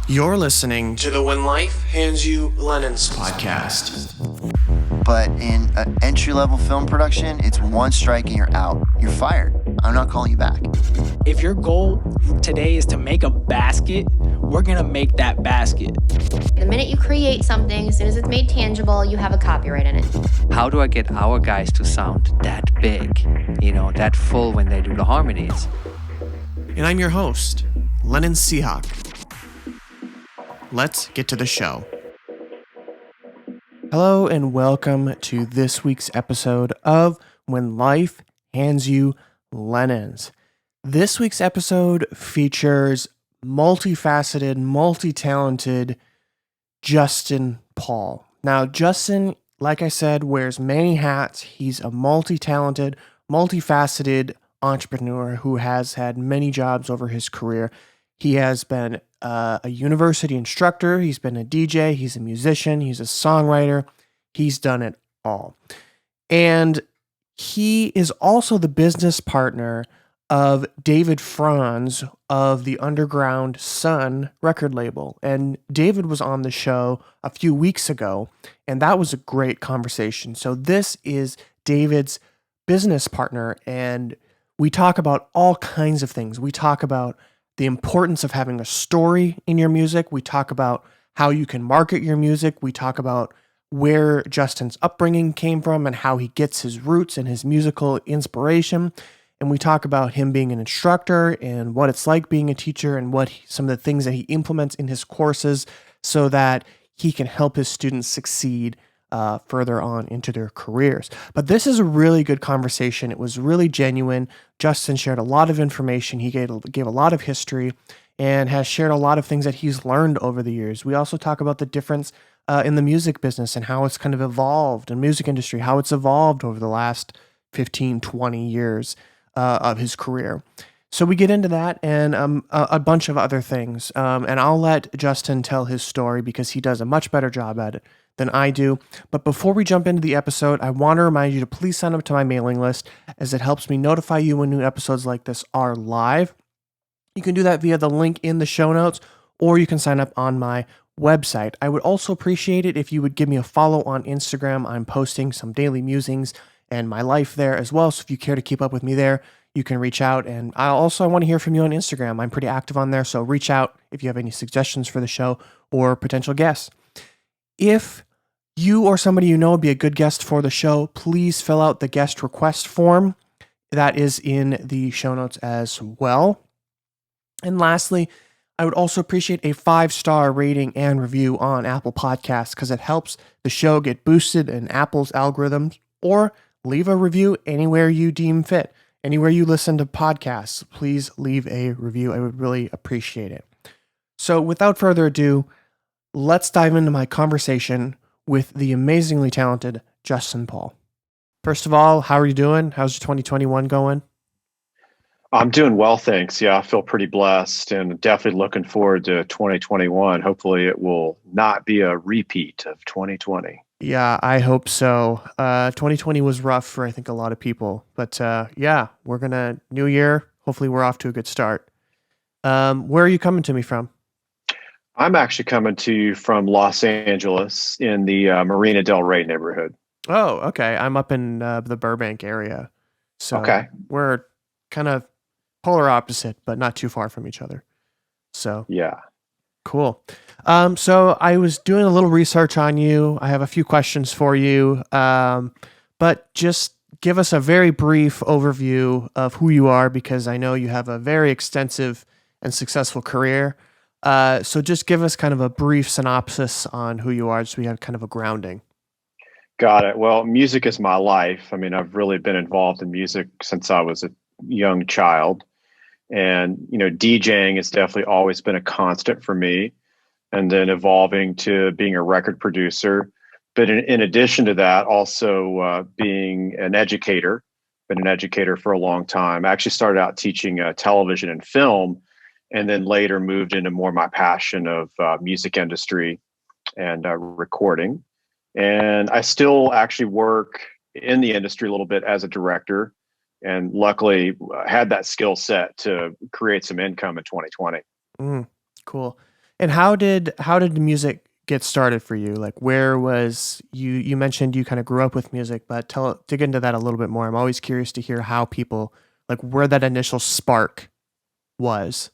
You're listening to the When Life Hands You Lemons podcast. But in an entry-level film production, it's one strike and you're out. You're fired. I'm not calling you back. If your goal today is to make a basket, we're going to make that basket. The minute you create something, as soon as it's made tangible, you have a copyright in it. How do I get our guys to sound that big, that full when they do the harmonies? And I'm your host, Lennon Seahawk. Let's get to the show. Hello and welcome to this week's episode of When Life Hands You Lemons. This week's episode features multifaceted, multi-talented Justin Paul. Now, Justin, like I said, wears many hats. He's a multi-talented, multifaceted entrepreneur who has had many jobs over his career. He has been a university instructor. He's been a DJ. He's a musician. He's a songwriter. He's done it all. And he is also the business partner of David Franz of the Underground Sun record label. And David was on the show a few weeks ago, and that was a great conversation. So this is David's business partner, and we talk about all kinds of things. We talk about the importance of having a story in your music. We talk about how you can market your music. We talk about where Justin's upbringing came from and how he gets his roots and his musical inspiration. And we talk about him being an instructor and what it's like being a teacher and some of the things that he implements in his courses so that he can help his students succeed further on into their careers. But this is a really good conversation. It was really genuine. Justin shared a lot of information. He gave a lot of history and has shared a lot of things that he's learned over the years. We also talk about the difference in the music business and how it's kind of evolved in music industry, how it's evolved over the last 15, 20 years of his career. So we get into that and a bunch of other things. And I'll let Justin tell his story because he does a much better job at it than I do. But before we jump into the episode, I want to remind you to please sign up to my mailing list as it helps me notify you when new episodes like this are live. You can do that via the link in the show notes, or you can sign up on my website. I would also appreciate it if you would give me a follow on Instagram. I'm posting some daily musings and my life there as well. So if you care to keep up with me there, you can reach out. And I want to hear from you on Instagram. I'm pretty active on there. So reach out if you have any suggestions for the show or potential guests. If you or somebody you know would be a good guest for the show, please fill out the guest request form. That is in the show notes as well. And lastly, I would also appreciate a 5-star rating and review on Apple Podcasts because it helps the show get boosted in Apple's algorithms, or leave a review anywhere you deem fit. Anywhere you listen to podcasts, please leave a review. I would really appreciate it. So without further ado, let's dive into my conversation with the amazingly talented Justin Paul. First of all, how are you doing? How's your 2021 going? I'm doing well, thanks. Yeah, I feel pretty blessed and definitely looking forward to 2021. Hopefully it will not be a repeat of 2020. Yeah, I hope so. 2020 was rough for, I think, a lot of people. But yeah, new year. Hopefully we're off to a good start. Where are you coming to me from? I'm actually coming to you from Los Angeles in the Marina Del Rey neighborhood. Oh, okay. I'm up in the Burbank area. So okay. We're kind of polar opposite, but not too far from each other. So yeah. Cool. So I was doing a little research on you. I have a few questions for you, but just give us a very brief overview of who you are, because I know you have a very extensive and successful career. So just give us kind of a brief synopsis on who you are, so we have kind of a grounding. Got it. Well, music is my life. I mean, I've really been involved in music since I was a young child. And, DJing has definitely always been a constant for me. And then evolving to being a record producer. But in addition to that, also being an educator. Been an educator for a long time. I actually started out teaching television and film, and then later moved into more my passion of music industry and recording. And I still actually work in the industry a little bit as a director, and luckily had that skill set to create some income in 2020. Cool. And how did the music get started for you? Like, where was you mentioned you kind of grew up with music, but dig into that a little bit more. I'm always curious to hear how people, like, where that initial spark was.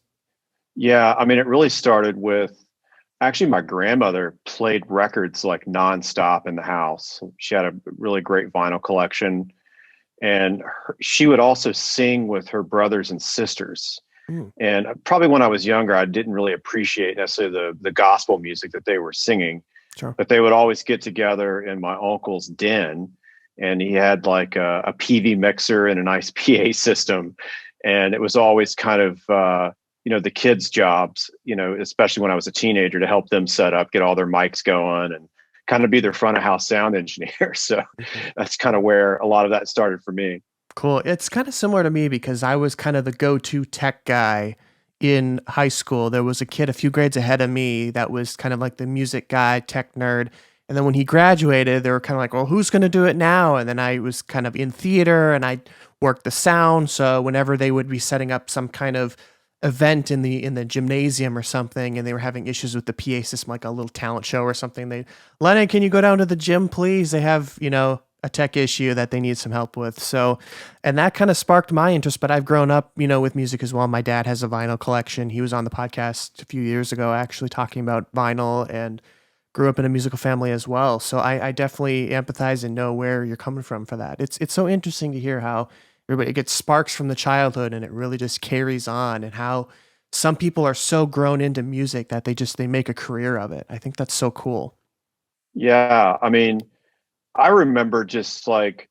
Yeah, I mean, it really started with actually my grandmother played records like nonstop in the house. She had a really great vinyl collection, and she would also sing with her brothers and sisters. Mm, And probably when I was younger, I didn't really appreciate necessarily the gospel music that they were singing, sure. but they would always get together in my uncle's den, and he had like a PV mixer and a nice PA system, and it was always kind of the kids' jobs, especially when I was a teenager, to help them set up, get all their mics going, and kind of be their front of house sound engineer. So that's kind of where a lot of that started for me. Cool. It's kind of similar to me because I was kind of the go-to tech guy in high school. There was a kid a few grades ahead of me that was kind of like the music guy, tech nerd. And then when he graduated, they were kind of like, well, who's going to do it now? And then I was kind of in theater and I worked the sound. So whenever they would be setting up some kind of event in the gymnasium or something, and they were having issues with the PA system, like a little talent show or something, Lennon, can you go down to the gym, please? They have, a tech issue that they need some help with. So, and that kind of sparked my interest, but I've grown up, with music as well. My dad has a vinyl collection. He was on the podcast a few years ago, actually talking about vinyl, and grew up in a musical family as well. So I definitely empathize and know where you're coming from for that. It's so interesting to hear how everybody gets sparks from the childhood and it really just carries on, and how some people are so grown into music that they make a career of it. I think that's so cool. Yeah, I mean, I remember just like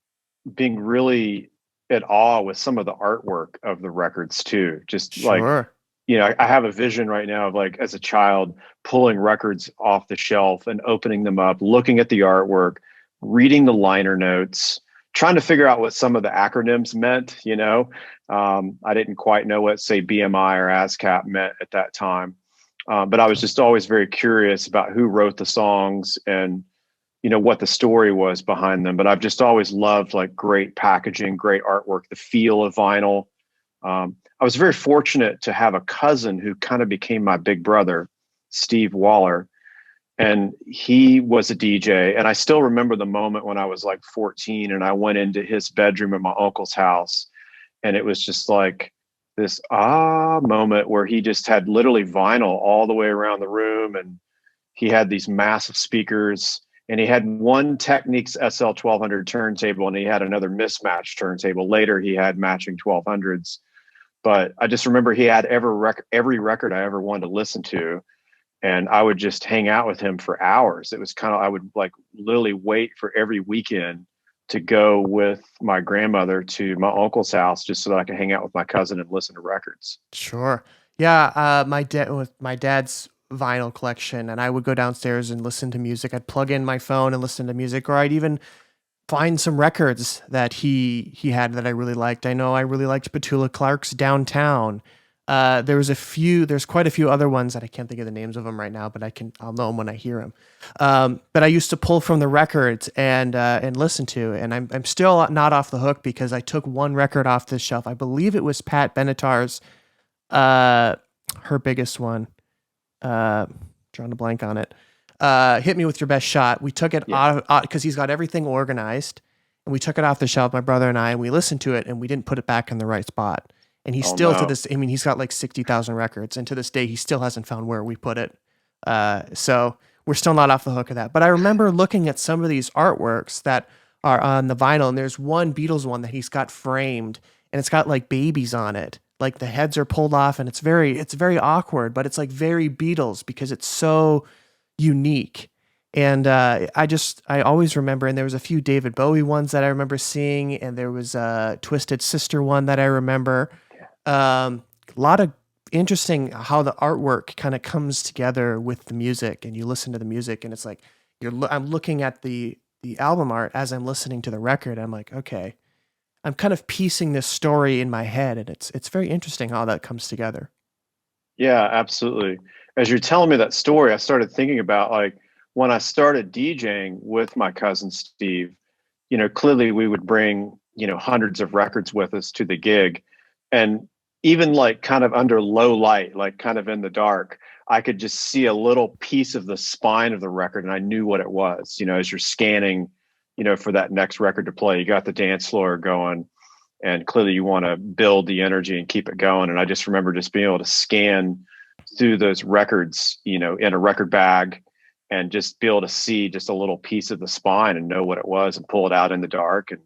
being really at awe with some of the artwork of the records too. Just like, Sure. I have a vision right now of like as a child pulling records off the shelf and opening them up, looking at the artwork, reading the liner notes, trying to figure out what some of the acronyms meant. I didn't quite know what, say, BMI or ASCAP meant at that time. But I was just always very curious about who wrote the songs and what the story was behind them. But I've just always loved like great packaging, great artwork, the feel of vinyl. I was very fortunate to have a cousin who kind of became my big brother, Steve Waller, and he was a DJ. And I still remember the moment when I was like 14 and I went into his bedroom at my uncle's house, and it was just like this moment where he just had literally vinyl all the way around the room, and he had these massive speakers. And he had one Technics SL1200 turntable, and he had another mismatched turntable. Later, he had matching 1200s. But I just remember he had every record I ever wanted to listen to. And I would just hang out with him for hours. It was kind of, I would like literally wait for every weekend to go with my grandmother to my uncle's house just so that I could hang out with my cousin and listen to records. Sure. Yeah. With my dad's vinyl collection, and I would go downstairs and listen to music. I'd plug in my phone and listen to music, or I'd even find some records that he had that I really liked. I know I really liked Petula Clark's Downtown. There's quite a few other ones that I can't think of the names of them right now, but I'll know them when I hear them. But I used to pull from the records and listen to, and I'm still not off the hook because I took one record off the shelf. I believe it was Pat Benatar's, her biggest one. Drawing a blank on it. Hit Me With Your Best Shot. We took it out because he's got everything organized, and we took it off the shelf, my brother and I, and we listened to it, and we didn't put it back in the right spot. And he's to this, I mean, he's got like 60,000 records, and to this day, he still hasn't found where we put it. So we're still not off the hook of that. But I remember looking at some of these artworks that are on the vinyl, and there's one Beatles one that he's got framed, and it's got like babies on it. Like the heads are pulled off, and it's very awkward, but it's like very Beatles because it's so unique. And I always remember, and there was a few David Bowie ones that I remember seeing, and there was a Twisted Sister one that I remember. A lot of interesting how the artwork kind of comes together with the music, and you listen to the music, and it's like I'm looking at the album art as I'm listening to the record. I'm like, okay, I'm kind of piecing this story in my head, and it's very interesting how that comes together. Yeah, absolutely. As you're telling me that story, I started thinking about like when I started DJing with my cousin Steve, clearly we would bring, hundreds of records with us to the gig. And even like kind of under low light, like kind of in the dark, I could just see a little piece of the spine of the record, and I knew what it was. You know, as you're scanning, you know, for that next record to play, you got the dance floor going, and clearly you want to build the energy and keep it going. And I just remember just being able to scan through those records, you know, in a record bag, and just be able to see just a little piece of the spine and know what it was and pull it out in the dark and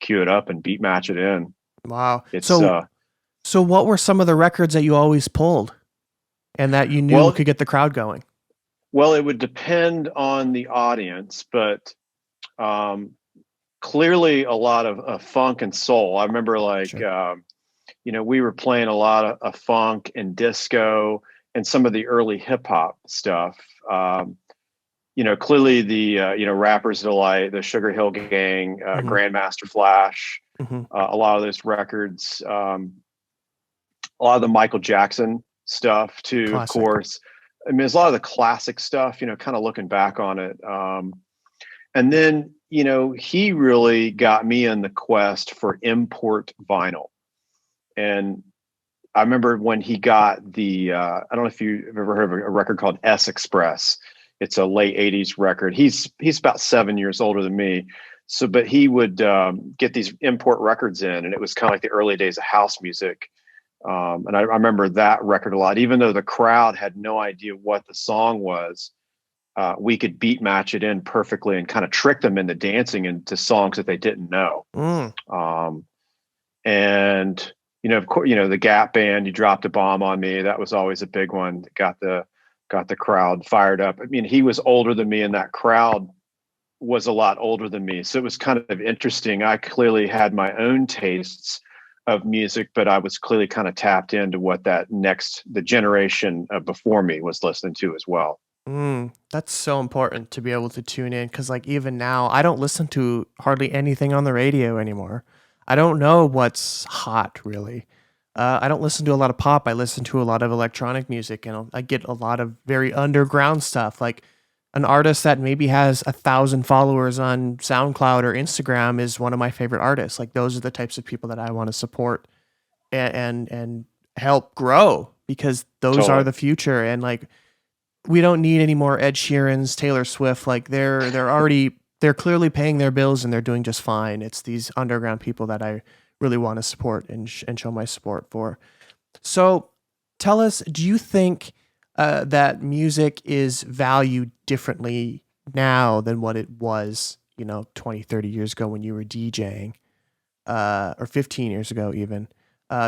cue it up and beat match it in. Wow. It's So what were some of the records that you always pulled and that you knew could get the crowd going? Well, it would depend on the audience, but clearly a lot of funk and soul. I remember you know, we were playing a lot of funk and disco and some of the early hip hop stuff. You know, clearly the, you know, Rapper's Delight, the Sugar Hill Gang, Grandmaster Flash, a lot of those records, a lot of the Michael Jackson stuff too, classic. Of course. I mean, there's a lot of the classic stuff, you know, kind of looking back on it. And then, you know, he really got me in the quest for import vinyl. And I remember when he got the, I don't know if you've ever heard of a record called S Express. It's a late 80s record. He's about 7 years older than me. So, but he would get these import records in, and it was kind of like the early days of house music. And I remember that record a lot, even though the crowd had no idea what the song was. We could beat match it in perfectly and kind of trick them into dancing into songs that they didn't know. And, you know, of course, you know, the Gap Band, You Dropped a Bomb on Me. That was always a big one that got the crowd fired up. I mean, he was older than me, and that crowd was a lot older than me. So it was kind of interesting. I clearly had my own tastes of music, but I was clearly kind of tapped into what the generation before me was listening to as well. That's so important to be able to tune in, because like even now I don't listen to hardly anything on the radio anymore. I don't know what's hot really. I don't listen to a lot of pop. I listen to a lot of electronic music, and I get a lot of very underground stuff. Like an artist that maybe has 1,000 followers on SoundCloud or Instagram is one of my favorite artists. Like those are the types of people that I want to support and help grow, because those are the future. And like, we don't need any more Ed Sheeran's, Taylor Swift. Like they're clearly paying their bills and they're doing just fine. It's these underground people that I really want to support and show my support for. So tell us, do you think that music is valued differently now than what it was, you know, 20, 30 years ago when you were DJing, or 15 years ago even,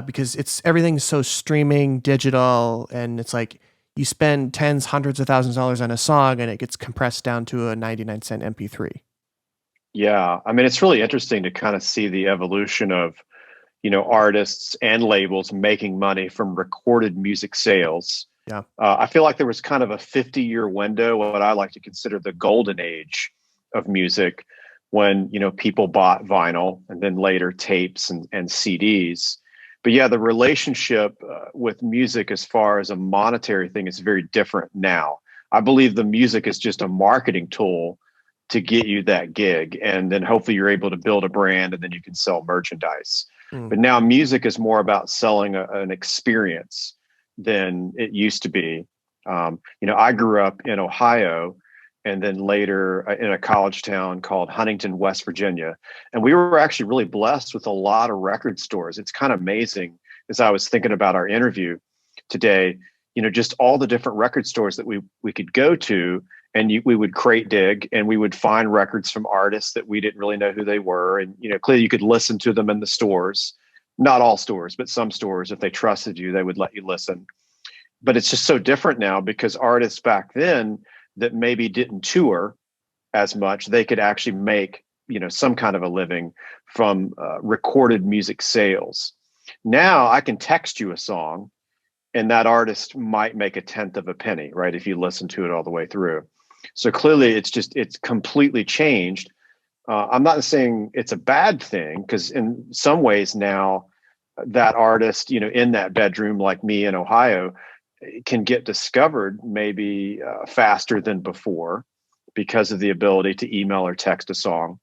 because everything's so streaming, digital, and it's like you spend tens, hundreds of thousands of dollars on a song and it gets compressed down to a 99-cent MP3. Yeah. I mean, it's really interesting to kind of see the evolution of, you know, artists and labels making money from recorded music sales. Yeah. I feel like there was kind of a 50-year window, what I like to consider the golden age of music, when, you know, people bought vinyl and then later tapes and CDs. But yeah, the relationship with music as far as a monetary thing is very different now. I believe the music is just a marketing tool to get you that gig. And then hopefully you're able to build a brand and then you can sell merchandise. But now music is more about selling an experience than it used to be. You know, I grew up in Ohio and then later in a college town called Huntington, West Virginia. And we were actually really blessed with a lot of record stores. It's kind of amazing, as I was thinking about our interview today, you know, just all the different record stores that we could go to, and we would crate dig and we would find records from artists that we didn't really know who they were. And, you know, clearly you could listen to them in the stores, not all stores, but some stores, if they trusted you, they would let you listen. But it's just so different now, because artists back then that maybe didn't tour as much, they could actually make, you know, some kind of a living from recorded music sales. Now I can text you a song and that artist might make 1/10 of a penny, right? If you listen to it all the way through. So clearly it's completely changed. I'm not saying it's a bad thing, because in some ways now that artist, you know, in that bedroom like me in Ohio, can get discovered maybe faster than before, because of the ability to email or text a song,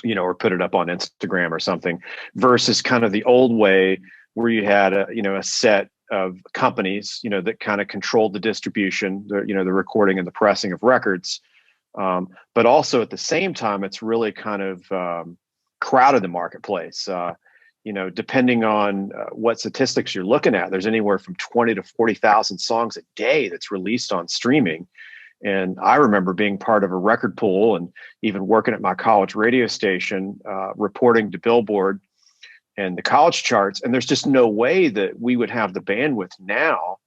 you know, or put it up on Instagram or something, versus kind of the old way where you had a set of companies, that kind of controlled the distribution, the recording and the pressing of records. But also at the same time, it's really kind of crowded the marketplace. Depending on what statistics you're looking at, there's anywhere from 20 to 40,000 songs a day that's released on streaming. And I remember being part of a record pool and even working at my college radio station, reporting to Billboard and the college charts. And there's just no way that we would have the bandwidth now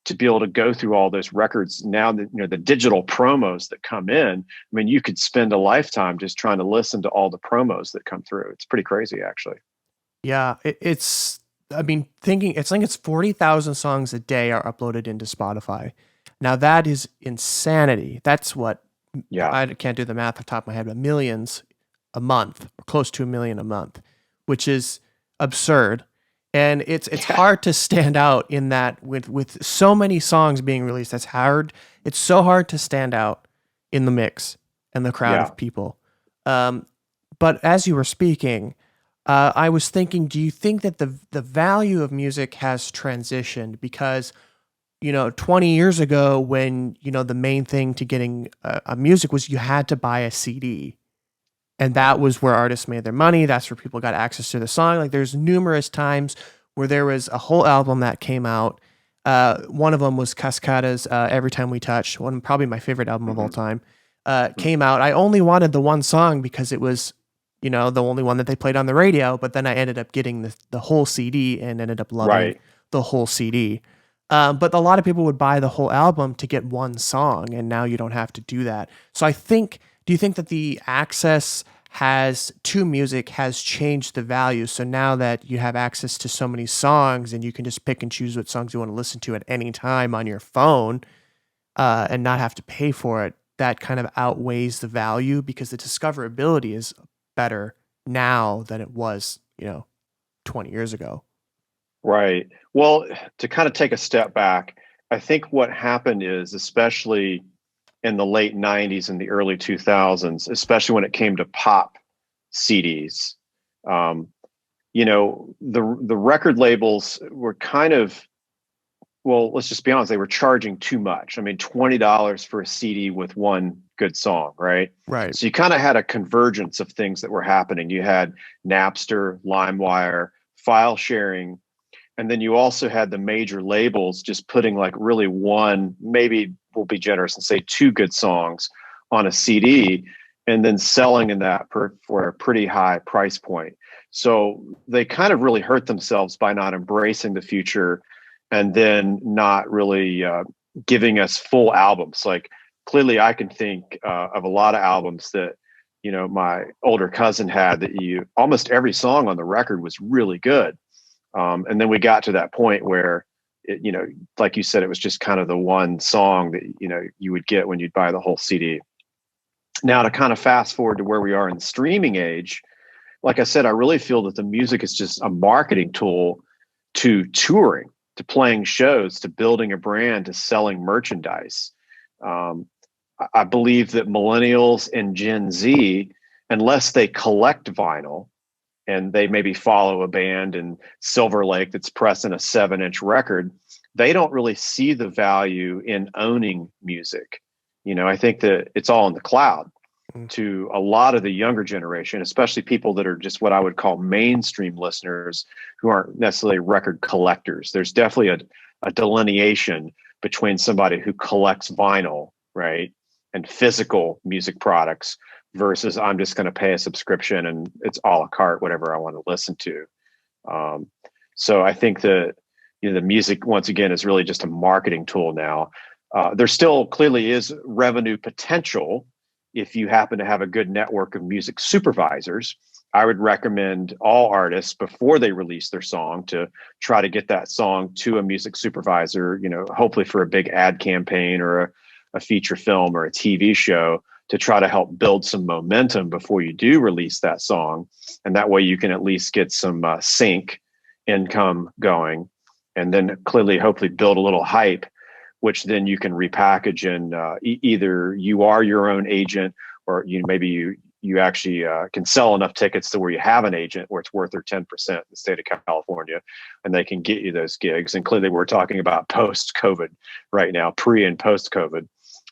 to be able to go through all those records. Now that, the digital promos that come in, I mean, you could spend a lifetime just trying to listen to all the promos that come through. It's pretty crazy, actually. Yeah, it's 40,000 songs a day are uploaded into Spotify. Now that is insanity. That's what, I can't do the math off the top of my head, but millions a month, or close to 1 million a month, which is absurd. And it's hard to stand out in that with so many songs being released. That's hard. It's so hard to stand out in the mix and the crowd of people. But as you were speaking, I was thinking, do you think that the value of music has transitioned? Because 20 years ago, when the main thing to getting a music was you had to buy a CD. And that was where artists made their money. That's where people got access to the song. Like, there's numerous times where there was a whole album that came out. One of them was Cascada's Every Time We Touch, probably my favorite album of all time, came out. I only wanted the one song because it was, the only one that they played on the radio. But then I ended up getting the whole CD and ended up loving the whole CD. But a lot of people would buy the whole album to get one song, and now you don't have to do that. So do you think that the access to music has changed the value? So now that you have access to so many songs and you can just pick and choose what songs you want to listen to at any time on your phone, and not have to pay for it, that kind of outweighs the value because the discoverability is better now than it was, 20 years ago. Right. Well, to kind of take a step back, I think what happened is, especially in the late 90s and the early 2000s, especially when it came to pop CDs, the record labels were kind of, well, let's just be honest, they were charging too much. I mean, $20 for a CD with one good song, right? Right. So you kind of had a convergence of things that were happening. You had Napster, LimeWire, file sharing, and then you also had the major labels just putting like really one, maybe we'll be generous and say 2 good songs on a CD, and then selling in that for a pretty high price point. So they kind of really hurt themselves by not embracing the future and then not really giving us full albums. Like, clearly I can think of a lot of albums that, my older cousin had that almost every song on the record was really good. And then we got to that point where, like you said, it was just kind of the one song that, you would get when you'd buy the whole CD. Now, to kind of fast forward to where we are in the streaming age, like I said, I really feel that the music is just a marketing tool to touring, to playing shows, to building a brand, to selling merchandise. I believe that millennials and Gen Z, unless they collect vinyl, and they maybe follow a band in Silver Lake that's pressing a 7-inch record, they don't really see the value in owning music. I think that it's all in the cloud to a lot of the younger generation, especially people that are just what I would call mainstream listeners who aren't necessarily record collectors. There's definitely a delineation between somebody who collects vinyl, right, and physical music products, versus I'm just going to pay a subscription and it's a la carte, whatever I want to listen to. So I think that the music, once again, is really just a marketing tool now. There still clearly is revenue potential if you happen to have a good network of music supervisors. I would recommend all artists, before they release their song, to try to get that song to a music supervisor, hopefully for a big ad campaign or a feature film or a TV show, to try to help build some momentum before you do release that song. And that way you can at least get some sync income going, and then clearly, hopefully, build a little hype, which then you can repackage and either you are your own agent, or maybe you you actually can sell enough tickets to where you have an agent where it's worth their 10% in the state of California, and they can get you those gigs. And clearly we're talking about post-COVID right now, pre and post-COVID.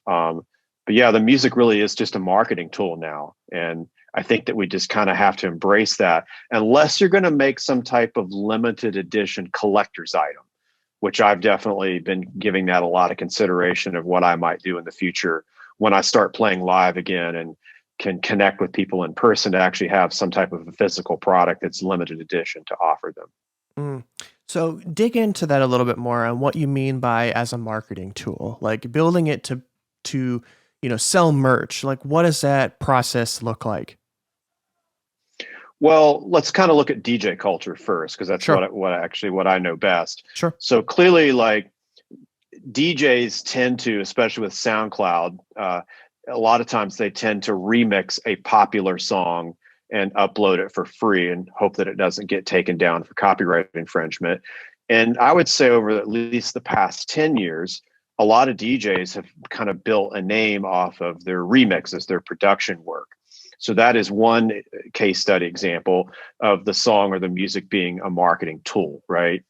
But yeah, the music really is just a marketing tool now. And I think that we just kind of have to embrace that, unless you're going to make some type of limited edition collector's item, which I've definitely been giving that a lot of consideration of what I might do in the future when I start playing live again and can connect with people in person, to actually have some type of a physical product that's limited edition to offer them. So dig into that a little bit more on what you mean by as a marketing tool, like building it to sell merch. Like, what does that process look like? Well, let's kind of look at DJ culture first, because that's Sure. what I know best. Sure. So clearly, like, DJs tend to, especially with SoundCloud, a lot of times they tend to remix a popular song and upload it for free and hope that it doesn't get taken down for copyright infringement. And I would say over at least the past 10 years, a lot of DJs have kind of built a name off of their remixes, their production work. So that is one case study example of the song or the music being a marketing tool, right?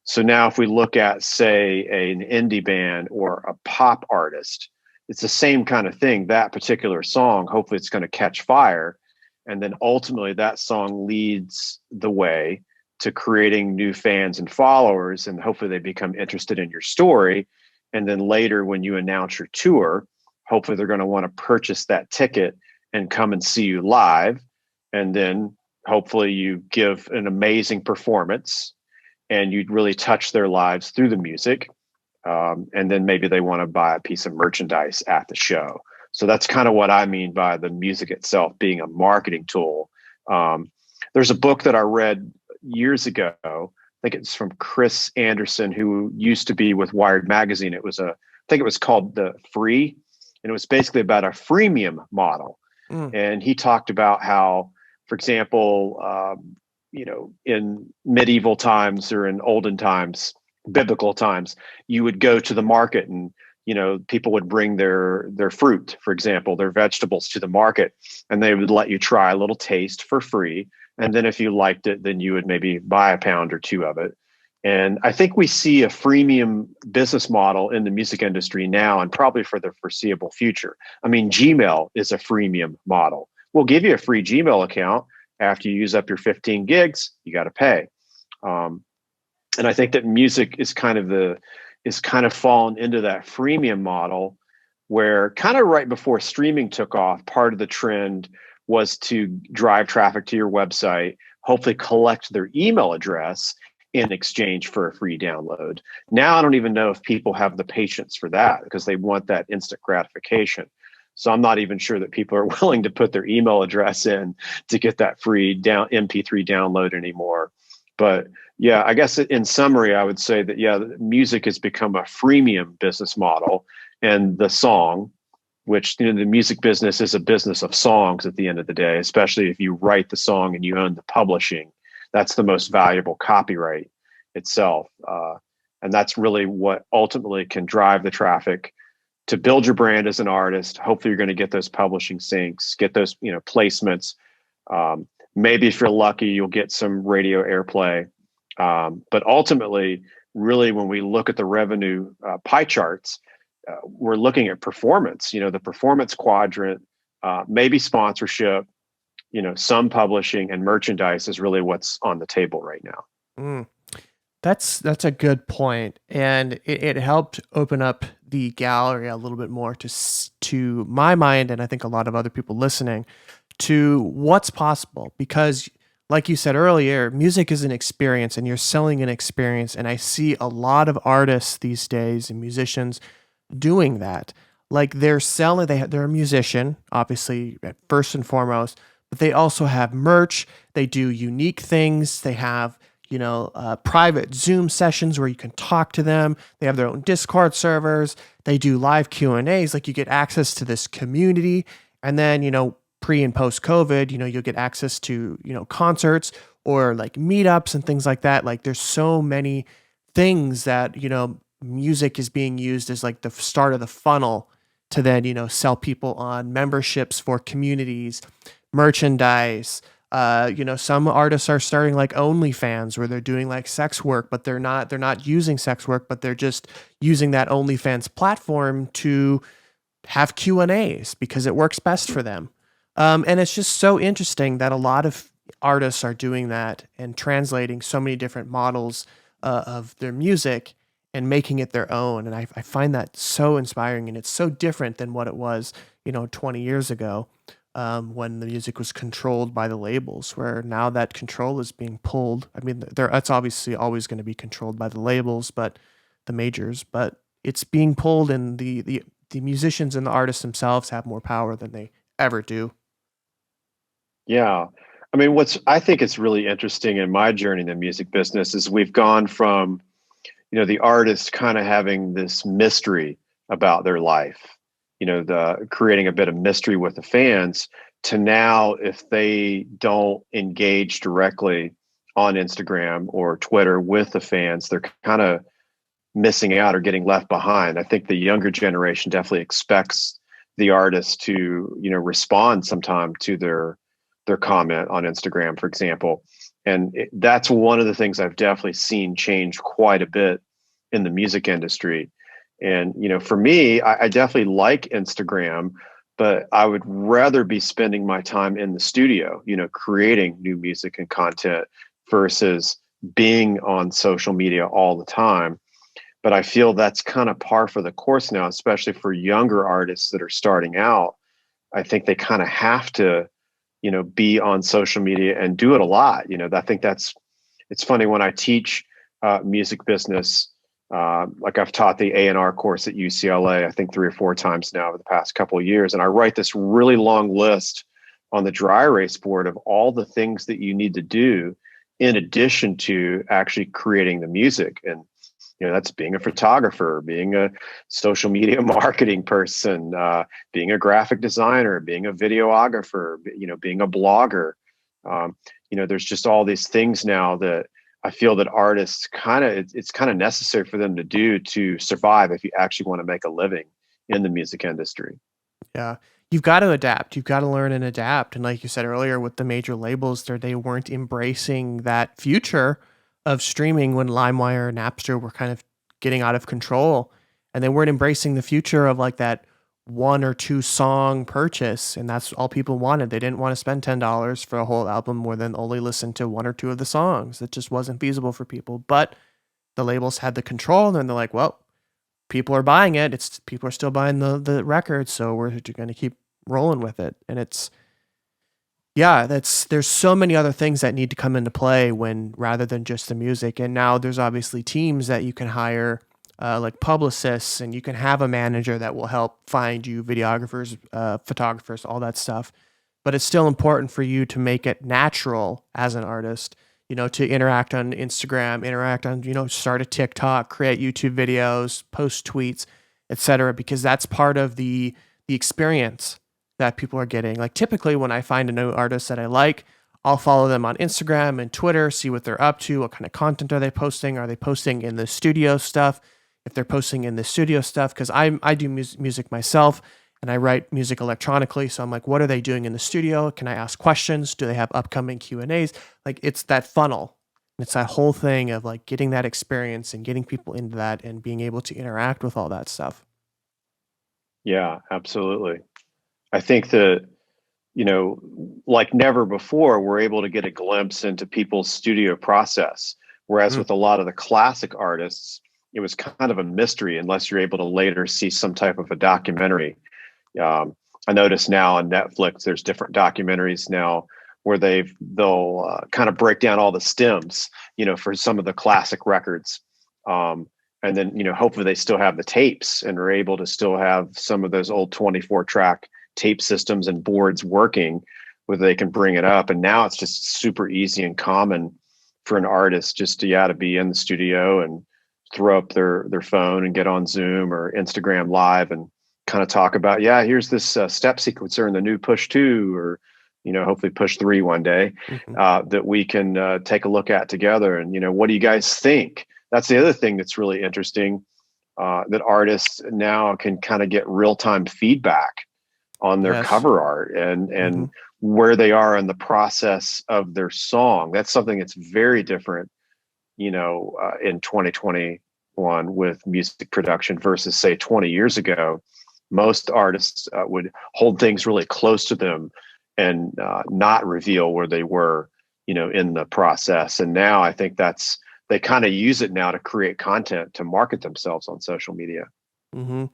So now if we look at, say, an indie band or a pop artist, it's the same kind of thing. That particular song, hopefully it's going to catch fire. And then ultimately that song leads the way to creating new fans and followers. And hopefully they become interested in your story. And then later when you announce your tour, hopefully they're going to want to purchase that ticket and come and see you live. And then hopefully you give an amazing performance and you'd really touch their lives through the music. And then maybe they want to buy a piece of merchandise at the show. So that's kind of what I mean by the music itself being a marketing tool. There's a book that I read years ago. I think it's from Chris Anderson, who used to be with Wired Magazine. I think it was called The Free, and it was basically about a freemium model. And he talked about how, for example, in medieval times or in olden times, biblical times, you would go to the market and people would bring their fruit, for example, their vegetables to the market, and they would let you try a little taste for free. And then if you liked it, then you would maybe buy a pound or two of it. And I think we see a freemium business model in the music industry now, and probably for the foreseeable future. I mean, Gmail is a freemium model. We'll give you a free Gmail account. After you use up your 15 gigs, you got to pay. And I think that music is kind of fallen into that freemium model, where kind of right before streaming took off, part of the trend was to drive traffic to your website, hopefully collect their email address in exchange for a free download. Now, I don't even know if people have the patience for that, because they want that instant gratification. So I'm not even sure that people are willing to put their email address in to get that free MP3 download anymore. But yeah, I guess in summary, I would say that, yeah, music has become a freemium business model, and the song, which, the music business is a business of songs at the end of the day, especially if you write the song and you own the publishing. That's the most valuable copyright itself. And that's really what ultimately can drive the traffic to build your brand as an artist. Hopefully you're going to get those publishing syncs, get those, placements. Maybe if you're lucky, you'll get some radio airplay. But ultimately, really, when we look at the revenue pie charts, we're looking at performance, the performance quadrant, maybe sponsorship, some publishing, and merchandise is really what's on the table right now. That's a good point. And it helped open up the gallery a little bit more to my mind, and I think a lot of other people listening, to what's possible. Because like you said earlier, music is an experience and you're selling an experience. And I see a lot of artists these days and musicians doing that. Like they're a musician, obviously, first and foremost, but they also have merch. They do unique things. They have, private Zoom sessions where you can talk to them. They have their own Discord servers. They do live Q&As. Like you get access to this community. And then, pre and post COVID, you'll get access to, concerts or like meetups and things like that. Like there's so many things that, music is being used as like the start of the funnel to then, sell people on memberships for communities, merchandise. Some artists are starting like OnlyFans where they're doing like sex work, but they're not using sex work, but they're just using that OnlyFans platform to have Q&As because it works best for them. And it's just so interesting that a lot of artists are doing that and translating so many different models of their music and making it their own. And I find that so inspiring, and it's so different than what it was, 20 years ago, when the music was controlled by the labels, where now that control is being pulled. I mean, it's obviously always going to be controlled by the labels, but the majors, but it's being pulled, and the musicians and the artists themselves have more power than they ever do. Yeah. I mean, I think it's really interesting in my journey in the music business is we've gone from, the artist kind of having this mystery about their life, the creating a bit of mystery with the fans, to now, if they don't engage directly on Instagram or Twitter with the fans, they're kind of missing out or getting left behind. I think the younger generation definitely expects the artist to, respond sometime to their comment on Instagram, for example. And that's one of the things I've definitely seen change quite a bit in the music industry. And, for me, I definitely like Instagram, but I would rather be spending my time in the studio, creating new music and content versus being on social media all the time. But I feel that's kind of par for the course now, especially for younger artists that are starting out. I think they kind of have to, be on social media and do it a lot. I think it's funny when I teach music business, like I've taught the A&R course at UCLA, I think 3 or 4 times now over the past couple of years. And I write this really long list on the dry erase board of all the things that you need to do in addition to actually creating the music. And that's being a photographer, being a social media marketing person, being a graphic designer, being a videographer, being a blogger. There's just all these things now that I feel that artists it's kind of necessary for them to do to survive if you actually want to make a living in the music industry. Yeah. You've got to adapt. You've got to learn and adapt. And like you said earlier, with the major labels, they weren't embracing that future of streaming when LimeWire and Napster were kind of getting out of control, and they weren't embracing the future of like that 1 or 2 song purchase. And that's all people wanted. They didn't want to spend $10 for a whole album more than only listen to 1 or 2 of the songs. It just wasn't feasible for people, but the labels had the control, and they're like, well, people are buying it. People are still buying the record. So we're going to keep rolling with it. And there's so many other things that need to come into play rather than just the music. And now there's obviously teams that you can hire, like publicists, and you can have a manager that will help find you videographers, photographers, all that stuff. But it's still important for you to make it natural as an artist, to interact on Instagram, start a TikTok, create YouTube videos, post tweets, etc., because that's part of the experience that people are getting. Like typically when I find a new artist that I like, I'll follow them on Instagram and Twitter, see what they're up to, what kind of content are they posting? Are they posting in the studio stuff? If they're posting in the studio stuff, because I do music myself and I write music electronically. So I'm like, what are they doing in the studio? Can I ask questions? Do they have upcoming Q&As? Like it's that funnel. It's that whole thing of like getting that experience and getting people into that and being able to interact with all that stuff. Yeah, absolutely. I think that, like never before, we're able to get a glimpse into people's studio process. Whereas with a lot of the classic artists, it was kind of a mystery unless you're able to later see some type of a documentary. I notice now on Netflix, there's different documentaries now where they'll kind of break down all the stems, for some of the classic records. And then, hopefully they still have the tapes and are able to still have some of those old 24 track tape systems and boards working where they can bring it up. And now it's just super easy and common for an artist just to be in the studio and throw up their phone and get on Zoom or Instagram Live and kind of talk about, here's this step sequencer in the new push 2 or, hopefully push 3 one day, that we can take a look at together. And, what do you guys think? That's the other thing that's really interesting that artists now can kind of get real-time feedback on their Yes. cover art and where they are in the process of their song. That's something that's very different, in 2021 with music production versus say 20 years ago. Most artists would hold things really close to them and not reveal where they were, in the process. And now I think they kind of use it now to create content to market themselves on social media. Mm-hmm.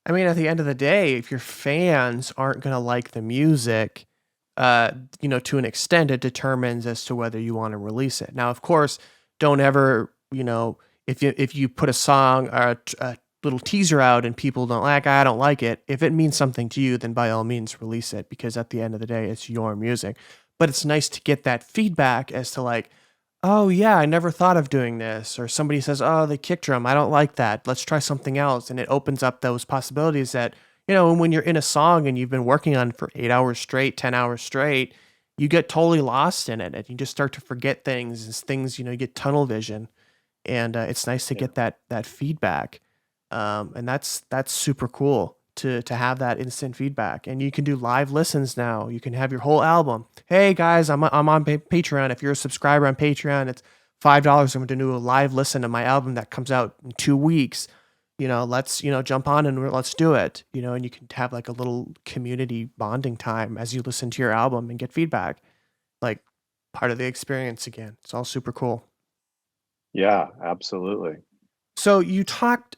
I mean, at the end of the day, if your fans aren't going to like the music, to an extent, it determines as to whether you want to release it. Now, of course, don't ever, if you put a song or a little teaser out and people don't I don't like it. If it means something to you, then by all means release it, because at the end of the day, it's your music. But it's nice to get that feedback as to like, oh yeah, I never thought of doing this. Or somebody says, oh, the kick drum, I don't like that. Let's try something else. And it opens up those possibilities that, when you're in a song and you've been working on it for 8 hours straight, 10 hours straight, you get totally lost in it and you just start to forget things. As things, you get tunnel vision. And it's nice to get that feedback. And that's super cool to have that instant feedback. And you can do live listens now. You can have your whole album. Hey guys, I'm on Patreon. If you're a subscriber on Patreon, it's $5. I'm going to do a live listen to my album that comes out in 2 weeks. Let's jump on and let's do it. And you can have like a little community bonding time as you listen to your album and get feedback, like part of the experience again. It's all super cool. Yeah, absolutely. So you talked,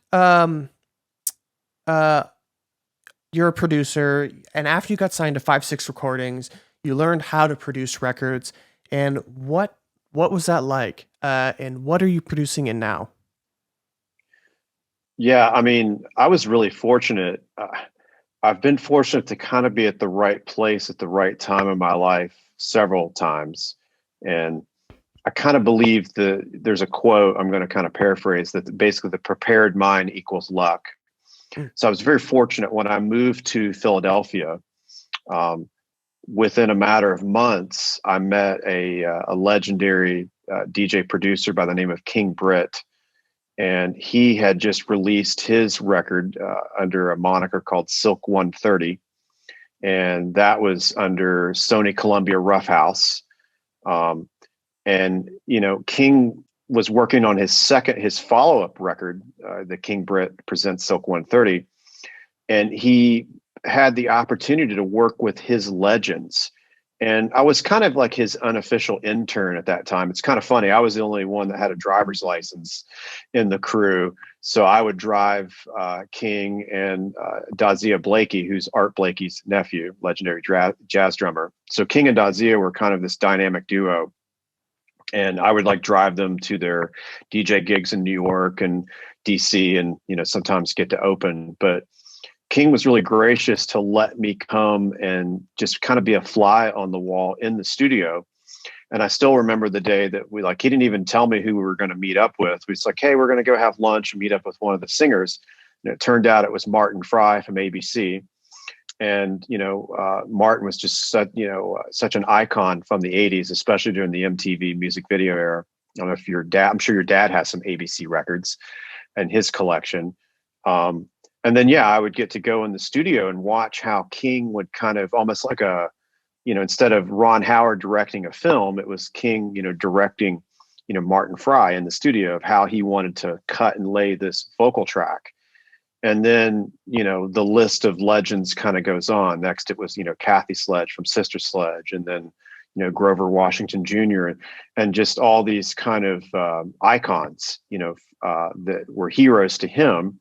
you're a producer, and after you got signed to 5-6 Recordings, you learned how to produce records. And what was that like? And what are you producing in now? Yeah, I mean, I was really fortunate. I've been fortunate to kind of be at the right place at the right time in my life several times. And I kind of believe there's a quote, I'm going to kind of paraphrase, that basically the prepared mind equals luck. So I was very fortunate when I moved to Philadelphia. Within a matter of months, I met a legendary DJ producer by the name of King Britt. And he had just released his record under a moniker called Silk 130. And that was under Sony Columbia Roughhouse. And, King was working on his follow-up record, the King Britt Presents Silk 130. And he had the opportunity to work with his legends. And I was kind of like his unofficial intern at that time. It's kind of funny. I was the only one that had a driver's license in the crew. So I would drive King and Dazia Blakey, who's Art Blakey's nephew, legendary jazz drummer. So King and Dazia were kind of this dynamic duo. And I would like drive them to their DJ gigs in New York and DC and, sometimes get to open. But King was really gracious to let me come and just kind of be a fly on the wall in the studio. And I still remember the day that he didn't even tell me who we were going to meet up with. We was like, hey, we're going to go have lunch and meet up with one of the singers. And it turned out it was Martin Fry from ABC. And, Martin was just such an icon from the 80s, especially during the MTV music video era. I don't know if I'm sure your dad has some ABC records in his collection. And then, I would get to go in the studio and watch how King would kind of almost like instead of Ron Howard directing a film, it was King, directing, Martin Fry in the studio of how he wanted to cut and lay this vocal track. And then, the list of legends kind of goes on. Next, it was, Kathy Sledge from Sister Sledge, and then, Grover Washington Jr. and just all these kind of icons, that were heroes to him.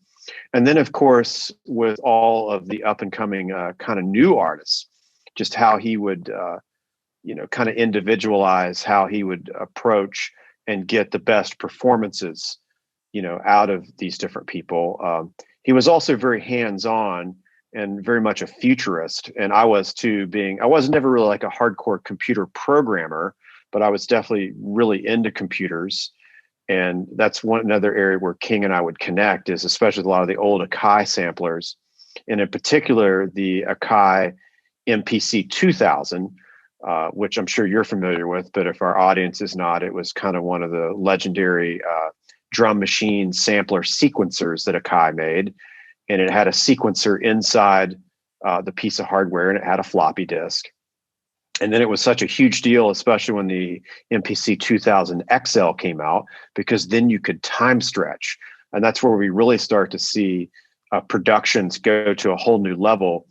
And then, of course, with all of the up and coming kind of new artists, just how he would, kind of individualize how he would approach and get the best performances, out of these different people. He was also very hands-on and very much a futurist. And I was too, I was never really like a hardcore computer programmer, but I was definitely really into computers. And that's another area where King and I would connect, is especially a lot of the old Akai samplers, and in particular the Akai MPC 2000, which I'm sure you're familiar with, but if our audience is not, it was kind of one of the legendary drum machine sampler sequencers that Akai made. And it had a sequencer inside the piece of hardware, and it had a floppy disk. And then it was such a huge deal, especially when the MPC 2000 XL came out, because then you could time stretch. And that's where we really start to see productions go to a whole new level,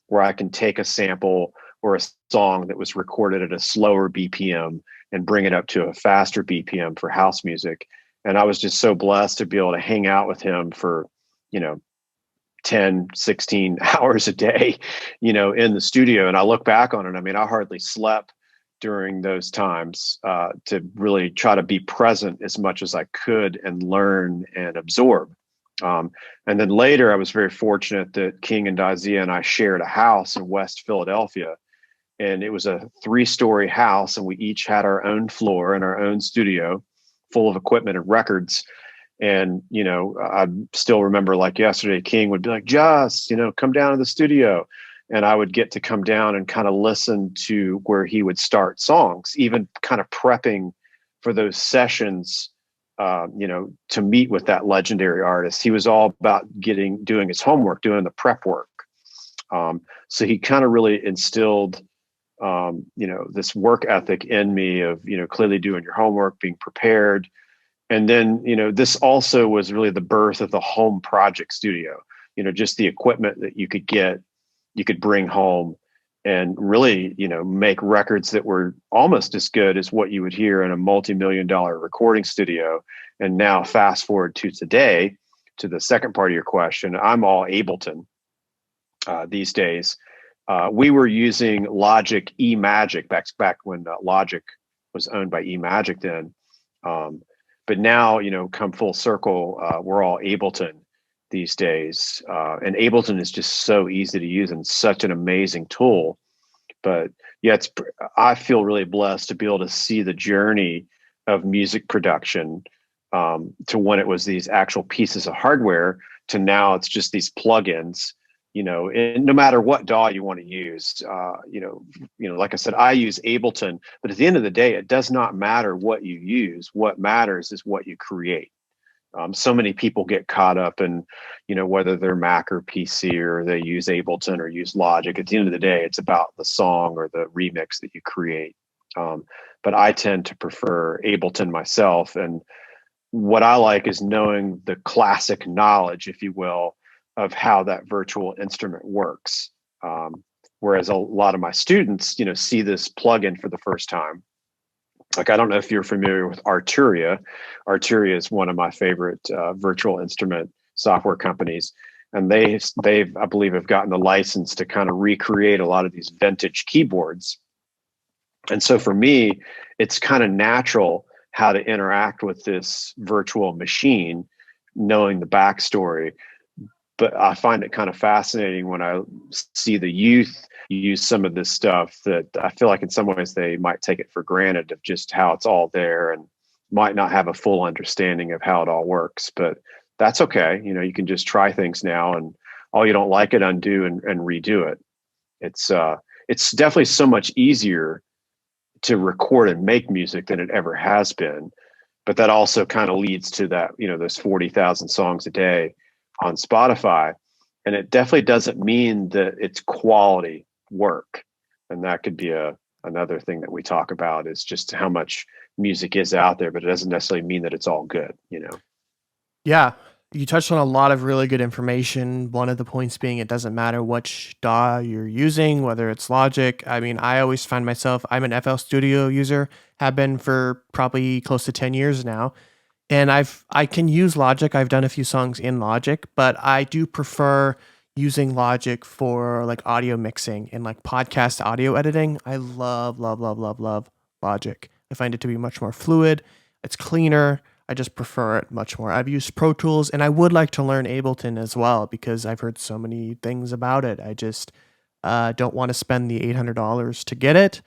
where I can take a sample or a song that was recorded at a slower BPM and bring it up to a faster BPM for house music. And I was just so blessed to be able to hang out with him for, 10, 16 hours a day, in the studio. And I look back on it. I mean, I hardly slept during those times to really try to be present as much as I could and learn and absorb. And then later, I was very fortunate that King and Dazia and I shared a house in West Philadelphia. And it was a 3-story house, and we each had our own floor and our own studio full of equipment and records. And, I still remember like yesterday, King would be like, Joss, come down to the studio. And I would get to come down and kind of listen to where he would start songs, even kind of prepping for those sessions, to meet with that legendary artist. He was all about doing his homework, doing the prep work. So he kind of really instilled, this work ethic in me of, clearly doing your homework, being prepared. And then, this also was really the birth of the home project studio, just the equipment that you could get, you could bring home and really, make records that were almost as good as what you would hear in a multi-million-dollar recording studio. And now fast forward to today, to the second part of your question, I'm all Ableton these days. We were using Logic eMagic back when Logic was owned by eMagic then. But now, come full circle, we're all Ableton these days. And Ableton is just so easy to use and such an amazing tool. But yeah, I feel really blessed to be able to see the journey of music production to when it was these actual pieces of hardware to now it's just these plugins. And no matter what DAW you want to use, like I said, I use Ableton, but at the end of the day, it does not matter what you use. What matters is what you create. So many people get caught up in, whether they're Mac or PC or they use Ableton or use Logic. At the end of the day, it's about the song or the remix that you create. But I tend to prefer Ableton myself. And what I like is knowing the classic knowledge, if you will, of how that virtual instrument works. Whereas a lot of my students, see this plugin for the first time. Like, I don't know if you're familiar with Arturia. Arturia is one of my favorite virtual instrument software companies. And they've, I believe, have gotten the license to kind of recreate a lot of these vintage keyboards. And so for me, it's kind of natural how to interact with this virtual machine, knowing the backstory. But I find it kind of fascinating when I see the youth use some of this stuff that I feel like in some ways they might take it for granted of just how it's all there and might not have a full understanding of how it all works. But that's okay. You can just try things now, and all you don't like it, undo and redo it. It's definitely so much easier to record and make music than it ever has been. But that also kind of leads to that, those 40,000 songs a day on Spotify. And it definitely doesn't mean that it's quality work. And that could be another thing that we talk about, is just how much music is out there, but it doesn't necessarily mean that it's all good, Yeah. You touched on a lot of really good information. One of the points being it doesn't matter which DAW you're using, whether it's Logic. I mean, I always find myself, I'm an FL Studio user, have been for probably close to 10 years now. And I can use Logic. I've done a few songs in Logic, but I do prefer using Logic for like audio mixing and like podcast audio editing. I love Logic. I find it to be much more fluid. It's cleaner. I just prefer it much more. I've used Pro Tools, and I would like to learn Ableton as well because I've heard so many things about it. I just don't want to spend the $800 to get it.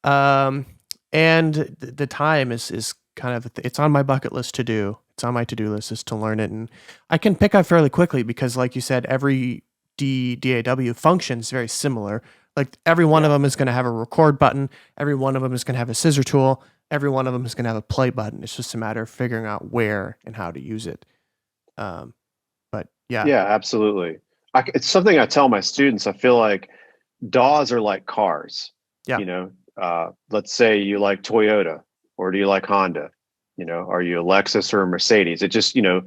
And the time is kind of, it's on my bucket list to do. It's on my to-do list is to learn it. And I can pick up fairly quickly because, like you said, every DAW functions very similar. Like every one of them is going to have a record button. Every one of them is going to have a scissor tool. every one of them is going to have a play button. It's just a matter of figuring out where and how to use it. But yeah. Yeah, absolutely. It's something I tell my students. I feel like DAWs are like cars. Yeah. You know, let's say you like Toyota, or do you like Honda? You know, are you a Lexus or a Mercedes? It just, you know,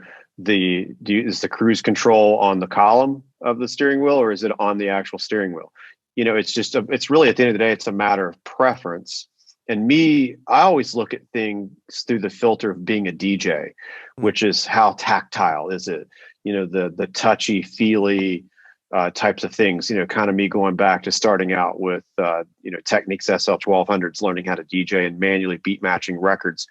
is the cruise control on the column of the steering wheel, or is it on the actual steering wheel? You know, it's just it's really, at the end of the day, it's a matter of preference. And I always look at things through the filter of being a DJ, which is how tactile is it? You know, the touchy feely types of things, you know, kind of me going back to starting out with, you know, Technics SL1200s, learning how to DJ and manually beat matching records.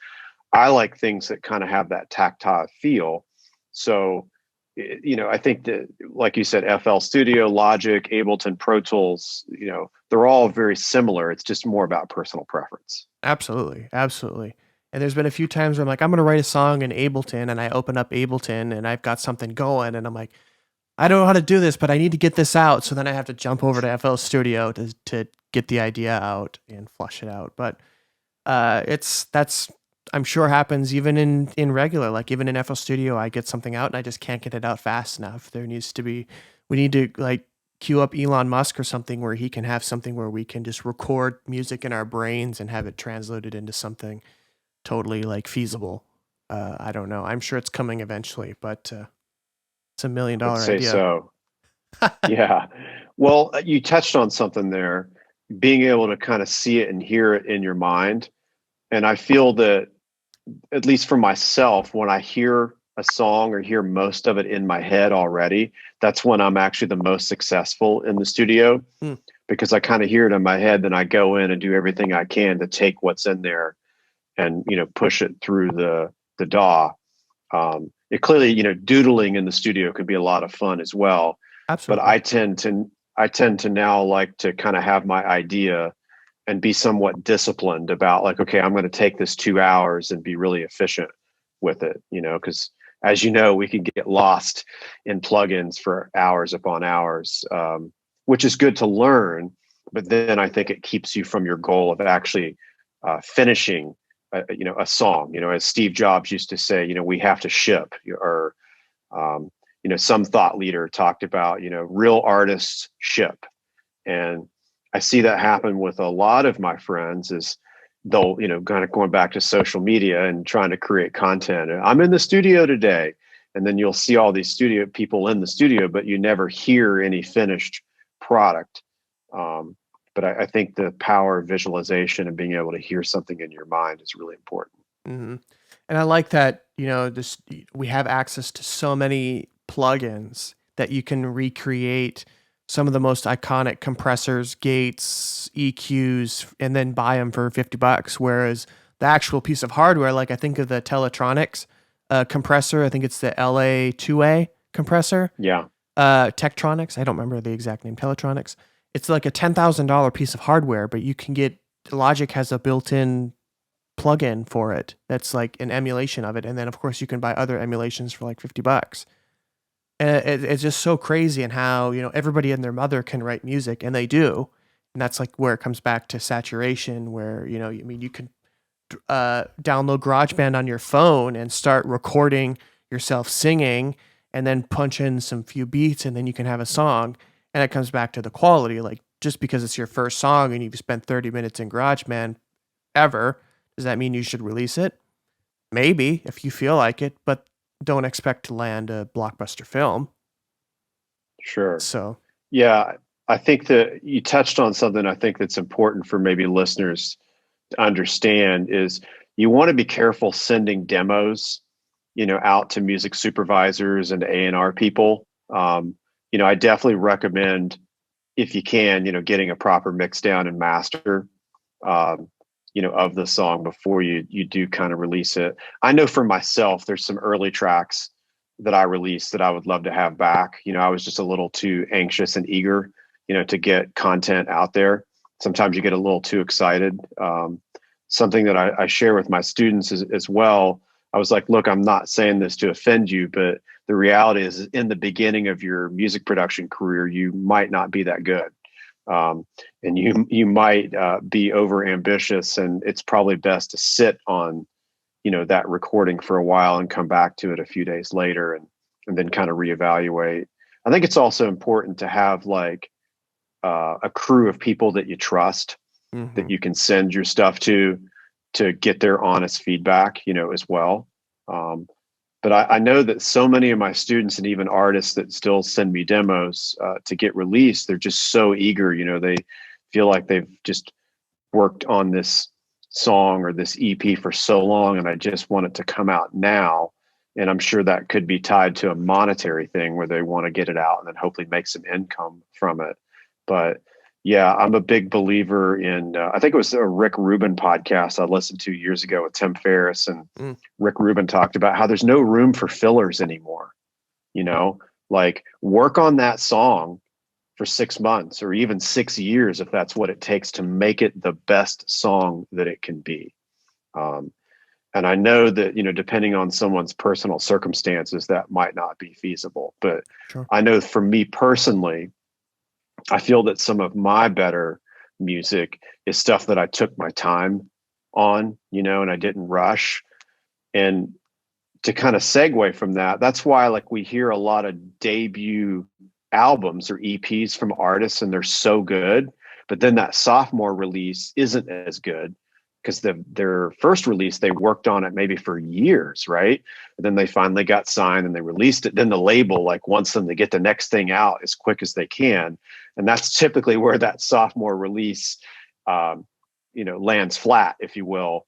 I like things that kind of have that tactile feel. So, you know, I think that, like you said, FL Studio, Logic, Ableton, Pro Tools, you know, they're all very similar. It's just more about personal preference. Absolutely. Absolutely. And there's been a few times where I'm like, I'm going to write a song in Ableton, and I open up Ableton and I've got something going, and I'm like, I don't know how to do this, but I need to get this out. So then I have to jump over to FL Studio to get the idea out and flush it out. But that's I'm sure happens even in regular, like even in FL Studio, I get something out and I just can't get it out fast enough. We need to like queue up Elon Musk or something where he can have something where we can just record music in our brains and have it translated into something totally like feasible. I don't know. I'm sure it's coming eventually, but it's $1 million I'd say idea. so. Yeah. Well, you touched on something there, being able to kind of see it and hear it in your mind. And I feel that, at least for myself, when I hear a song or hear most of it in my head already, that's when I'm actually the most successful in the studio, because I kind of hear it in my head. Then I go in and do everything I can to take what's in there and, you know, push it through the DAW. It clearly, you know, doodling in the studio could be a lot of fun as well. Absolutely. But I tend to now like to kind of have my idea and be somewhat disciplined about, like, okay, I'm going to take this 2 hours and be really efficient with it, you know, because as you know, we can get lost in plugins for hours upon hours, which is good to learn. But then I think it keeps you from your goal of actually finishing, you know, a song. You know, as Steve Jobs used to say, you know, we have to ship. Or, you know, some thought leader talked about, you know, real artists ship. And I see that happen with a lot of my friends, is they'll, you know, kind of going back to social media and trying to create content. I'm in the studio today. And then you'll see all these studio people in the studio, but you never hear any finished product. But I think the power of visualization and being able to hear something in your mind is really important. Mm-hmm. And I like that, you know, we have access to so many plugins that you can recreate some of the most iconic compressors, gates, EQs, and then buy them for $50. Whereas the actual piece of hardware, like I think of the Teletronics compressor, I think it's the LA2A compressor. Yeah. Tektronix, I don't remember the exact name, Teletronics. It's like a $10,000 piece of hardware, but you can get, Logic has a built-in plugin for it that's like an emulation of it. And then of course you can buy other emulations for like $50. And it's just so crazy, and how, you know, everybody and their mother can write music, and they do. And that's like where it comes back to saturation, where, you know, I mean, you can download GarageBand on your phone and start recording yourself singing, and then punch in some few beats, and then you can have a song. And it comes back to the quality. Like, just because it's your first song and you've spent 30 minutes in GarageBand ever, does that mean you should release it? Maybe, if you feel like it, but don't expect to land a blockbuster film. Sure. So, yeah, I think that you touched on something I think that's important for maybe listeners to understand, is you want to be careful sending demos, you know, out to music supervisors and A&R people. You know, I definitely recommend, if you can, you know, getting a proper mix down and master, you know, of the song before you do kind of release it. I know for myself, there's some early tracks that I released that I would love to have back. You know, I was just a little too anxious and eager, you know, to get content out there. Sometimes you get a little too excited. Something that I share with my students as well. I was like, look, I'm not saying this to offend you, but the reality is, in the beginning of your music production career, you might not be that good. And you might be over ambitious, and it's probably best to sit on, that recording for a while and come back to it a few days later, and then kind of reevaluate. I think it's also important to have like a crew of people that you trust, that you can send your stuff to get their honest feedback, as well. But I know that so many of my students and even artists that still send me demos to get released, they're just so eager. They feel like they've just worked on this song or this EP for so long, and I just want it to come out now. And I'm sure that could be tied to a monetary thing where they want to get it out and then hopefully make some income from it. But yeah, I'm a big believer in, I think it was a Rick Rubin podcast I listened to years ago with Tim Ferriss, and Rick Rubin talked about how there's no room for fillers anymore. Like work on that song for 6 months or even 6 years, if that's what it takes to make it the best song that it can be. And I know that, depending on someone's personal circumstances, that might not be feasible, but sure. I know for me personally, I feel that some of my better music is stuff that I took my time on, and I didn't rush. And to kind of segue from that, that's why like we hear a lot of debut albums or EPs from artists and they're so good, but then that sophomore release isn't as good because their first release, they worked on it maybe for years, right? And then they finally got signed and they released it. Then the label like wants them to get the next thing out as quick as they can. And that's typically where that sophomore release, lands flat, if you will,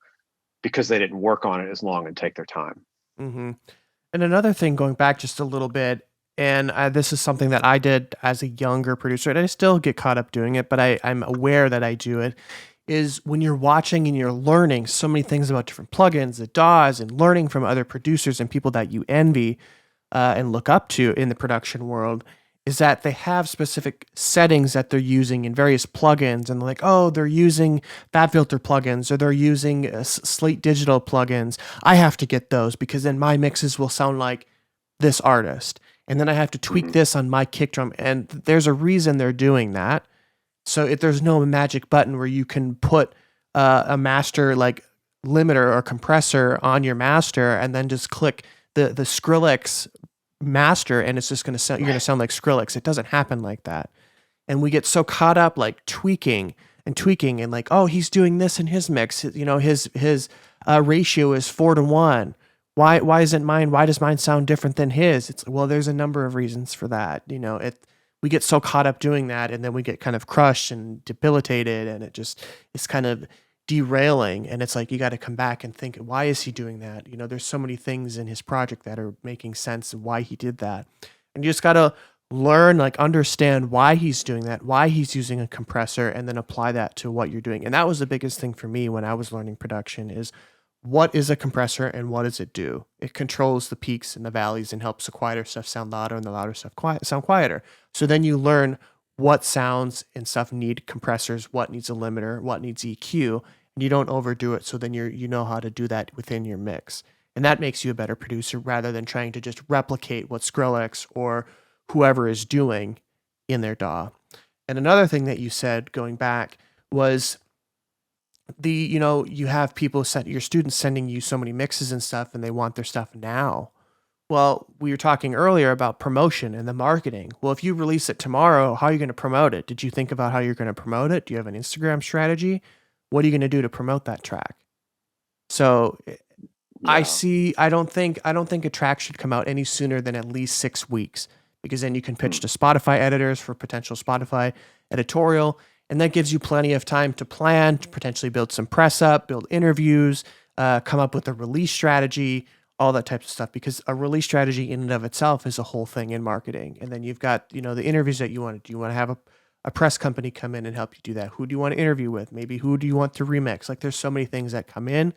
because they didn't work on it as long and take their time. Mm-hmm. And another thing, going back just a little bit, and this is something that I did as a younger producer, and I still get caught up doing it, but I'm aware that I do it, is when you're watching and you're learning so many things about different plugins, the DAWs, and learning from other producers and people that you envy and look up to in the production world, is that they have specific settings that they're using in various plugins, and like, oh, they're using FabFilter plugins or they're using Slate Digital plugins. I have to get those because then my mixes will sound like this artist. And then I have to tweak this on my kick drum. And there's a reason they're doing that. So if there's no magic button where you can put a master like limiter or compressor on your master and then just click the Skrillex master and it's just going to sound, you're going to sound like Skrillex. It doesn't happen like that. And we get so caught up like tweaking and like, oh, he's doing this in his mix. His ratio is 4-1. Why isn't mine? Why does mine sound different than his? It's well, there's a number of reasons for that. We get so caught up doing that, and then we get kind of crushed and debilitated, and it's kind of derailing. And it's like, you got to come back and think, why is he doing that? There's so many things in his project that are making sense and why he did that. And you just got to learn, like understand why he's doing that, why he's using a compressor, and then apply that to what you're doing. And that was the biggest thing for me when I was learning production is, what is a compressor and what does it do? It controls the peaks and the valleys and helps the quieter stuff sound louder and the louder stuff sound quieter. So then you learn what sounds and stuff need compressors, what needs a limiter, what needs EQ, and you don't overdo it. So then you know how to do that within your mix. And that makes you a better producer rather than trying to just replicate what Skrillex or whoever is doing in their DAW. And another thing that you said going back was you have people your students sending you so many mixes and stuff and they want their stuff now. Well, we were talking earlier about promotion and the marketing. Well, if you release it tomorrow, how are you going to promote it? Did you think about how you're going to promote it? Do you have an Instagram strategy? What are you going to do to promote that track? So yeah. I don't think a track should come out any sooner than at least 6 weeks, because then you can pitch to Spotify editors for potential Spotify editorial. And that gives you plenty of time to plan, to potentially build some press up, build interviews, come up with a release strategy, all that type of stuff. Because a release strategy in and of itself is a whole thing in marketing. And then you've got, the interviews that you want. Do you want to have a press company come in and help you do that? Who do you want to interview with? Maybe who do you want to remix? Like there's so many things that come in.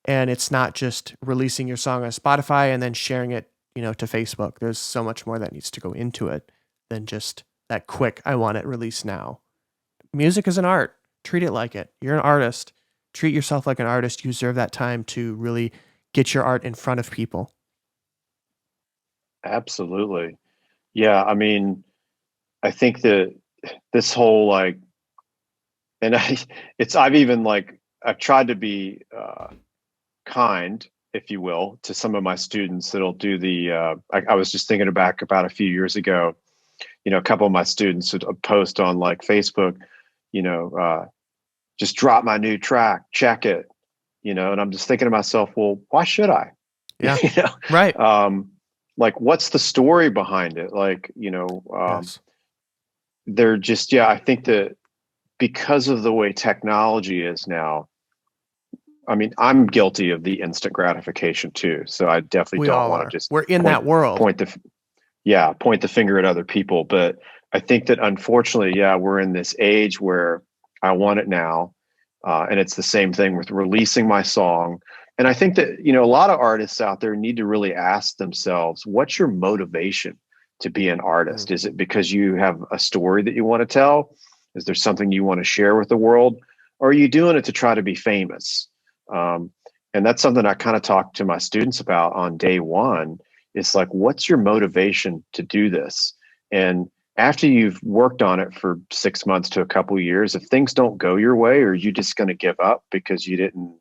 And it's not just releasing your song on Spotify and then sharing it, to Facebook. There's so much more that needs to go into it than just that quick, I want it released now. Music is an art. Treat it like it. You're an artist. Treat yourself like an artist. You deserve that time to really get your art in front of people. Absolutely. Yeah. I mean, I think that this whole like, and I've tried to be kind, if you will, to some of my students that'll do I was just thinking back about a few years ago, a couple of my students would post on like Facebook, just drop my new track, check it, and I'm just thinking to myself, well, why should I? Yeah. Right. Like, what's the story behind it? Like, Yes. they're just, I think that because of the way technology is now, I mean, I'm guilty of the instant gratification too. So I definitely We don't all want are. to just We're in that world. point the finger at other people. But I think that unfortunately, we're in this age where I want it now. And it's the same thing with releasing my song. And I think that, a lot of artists out there need to really ask themselves, what's your motivation to be an artist? Is it because you have a story that you want to tell? Is there something you want to share with the world? Or are you doing it to try to be famous? And that's something I kind of talk to my students about on day one. It's like, what's your motivation to do this? And after you've worked on it for 6 months to a couple of years, if things don't go your way, or you just going to give up because you didn't,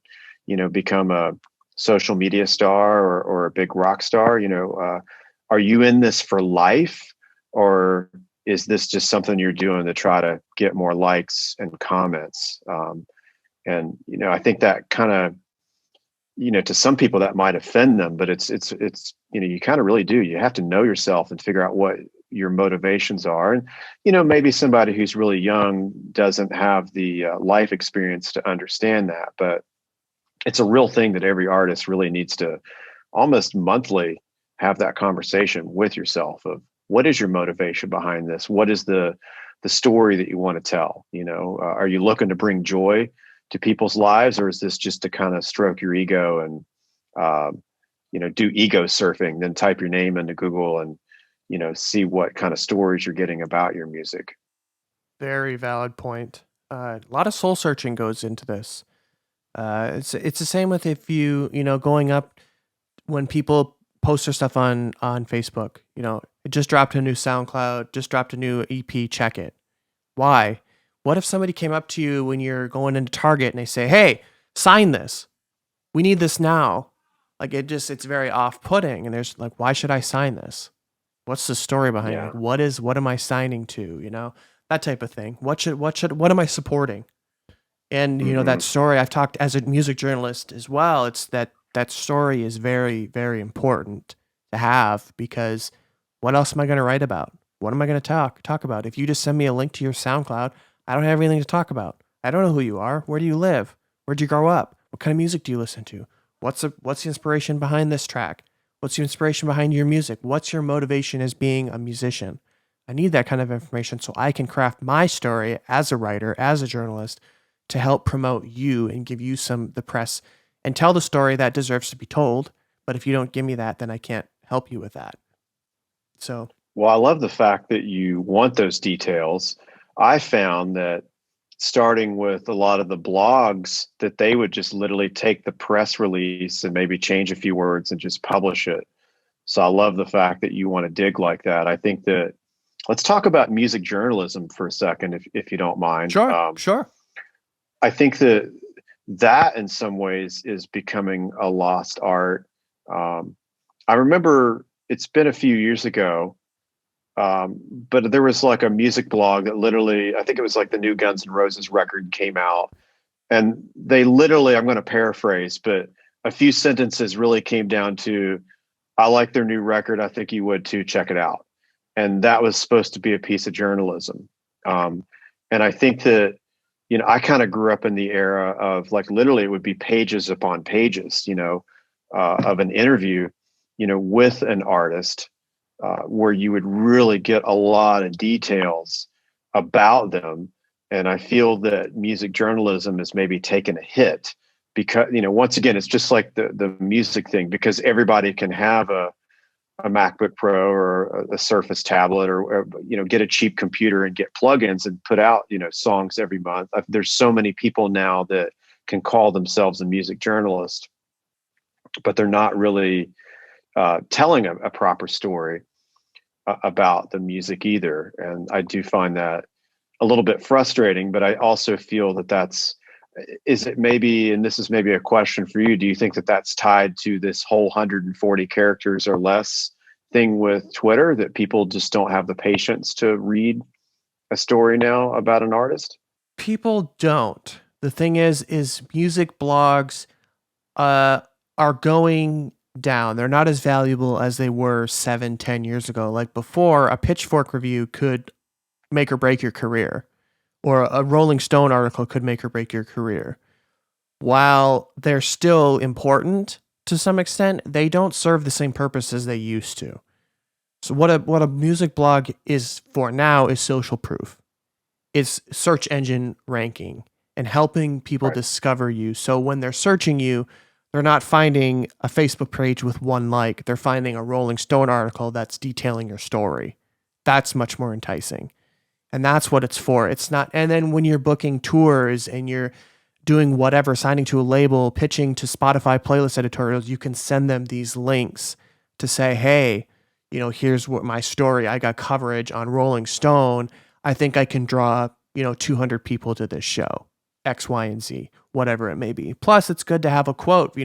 become a social media star or a big rock star, are you in this for life, or is this just something you're doing to try to get more likes and comments? And, I think that kind of, to some people that might offend them, but it's, you kind of really do. You have to know yourself and figure out what your motivations are. And, maybe somebody who's really young doesn't have the life experience to understand that, but it's a real thing that every artist really needs to almost monthly have that conversation with yourself of what is your motivation behind this? What is the story that you want to tell? Are you looking to bring joy to people's lives, or is this just to kind of stroke your ego and, do ego surfing, then type your name into Google and, see what kind of stories you're getting about your music? Very valid point. A lot of soul searching goes into this. It's the same with if you going up when people post their stuff on Facebook. It just dropped a new SoundCloud, just dropped a new EP. Check it. Why? What if somebody came up to you when you're going into Target and they say, "Hey, sign this. We need this now." Like it's very off-putting. And there's like, why should I sign this? What's the story behind it? Like, what am I signing to? That type of thing. What am I supporting? And that story, I've talked as a music journalist as well. It's that story is very, very important to have, because what else am I going to write about? What am I going to talk about? If you just send me a link to your SoundCloud, I don't have anything to talk about. I don't know who you are. Where do you live? Where'd you grow up? What kind of music do you listen to? What's the inspiration behind this track? What's the inspiration behind your music? What's your motivation as being a musician? I need that kind of information so I can craft my story as a writer, as a journalist, to help promote you and give you the press and tell the story that deserves to be told. But if you don't give me that, then I can't help you with that. So, well, I love the fact that you want those details. I found that starting with a lot of the blogs, that they would just literally take the press release and maybe change a few words and just publish it. So I love the fact that you want to dig like that. I think that let's talk about music journalism for a second, if you don't mind. Sure. I think that in some ways is becoming a lost art. I remember it's been a few years ago, but there was like a music blog that literally, I think it was like the new Guns N' Roses record came out, and they literally, I'm going to paraphrase, but a few sentences really came down to, "I like their new record. I think you would too. Check it out." And that was supposed to be a piece of journalism. And I think that, I kind of grew up in the era of like, literally it would be pages upon pages, of an interview, with an artist, where you would really get a lot of details about them. And I feel that music journalism is maybe taken a hit because, once again, it's just like the music thing, because everybody can have a MacBook Pro or a Surface tablet, or get a cheap computer and get plugins and put out, songs every month. There's so many people now that can call themselves a music journalist, but they're not really telling a proper story about the music either. And I do find that a little bit frustrating, but I also feel that is it maybe, and this is maybe a question for you, do you think that that's tied to this whole 140 characters or less thing with Twitter, that people just don't have the patience to read a story now about an artist? People don't. The thing is music blogs are going down. They're not as valuable as they were 7-10 years ago. Like before, a Pitchfork review could make or break your career, or a Rolling Stone article could make or break your career. While they're still important to some extent, they don't serve the same purpose as they used to. So what a music blog is for now is social proof. It's search engine ranking and helping people discover you. So when they're searching you, they're not finding a Facebook page with one like. They're finding a Rolling Stone article that's detailing your story. That's much more enticing. And that's what it's for. It's not. And then when you're booking tours and you're doing whatever, signing to a label, pitching to Spotify playlist editorials, you can send them these links to say, hey, here's what my story. I got coverage on Rolling Stone. I think I can draw, 200 people to this show, X, Y, and Z, whatever it may be. Plus, it's good to have a quote,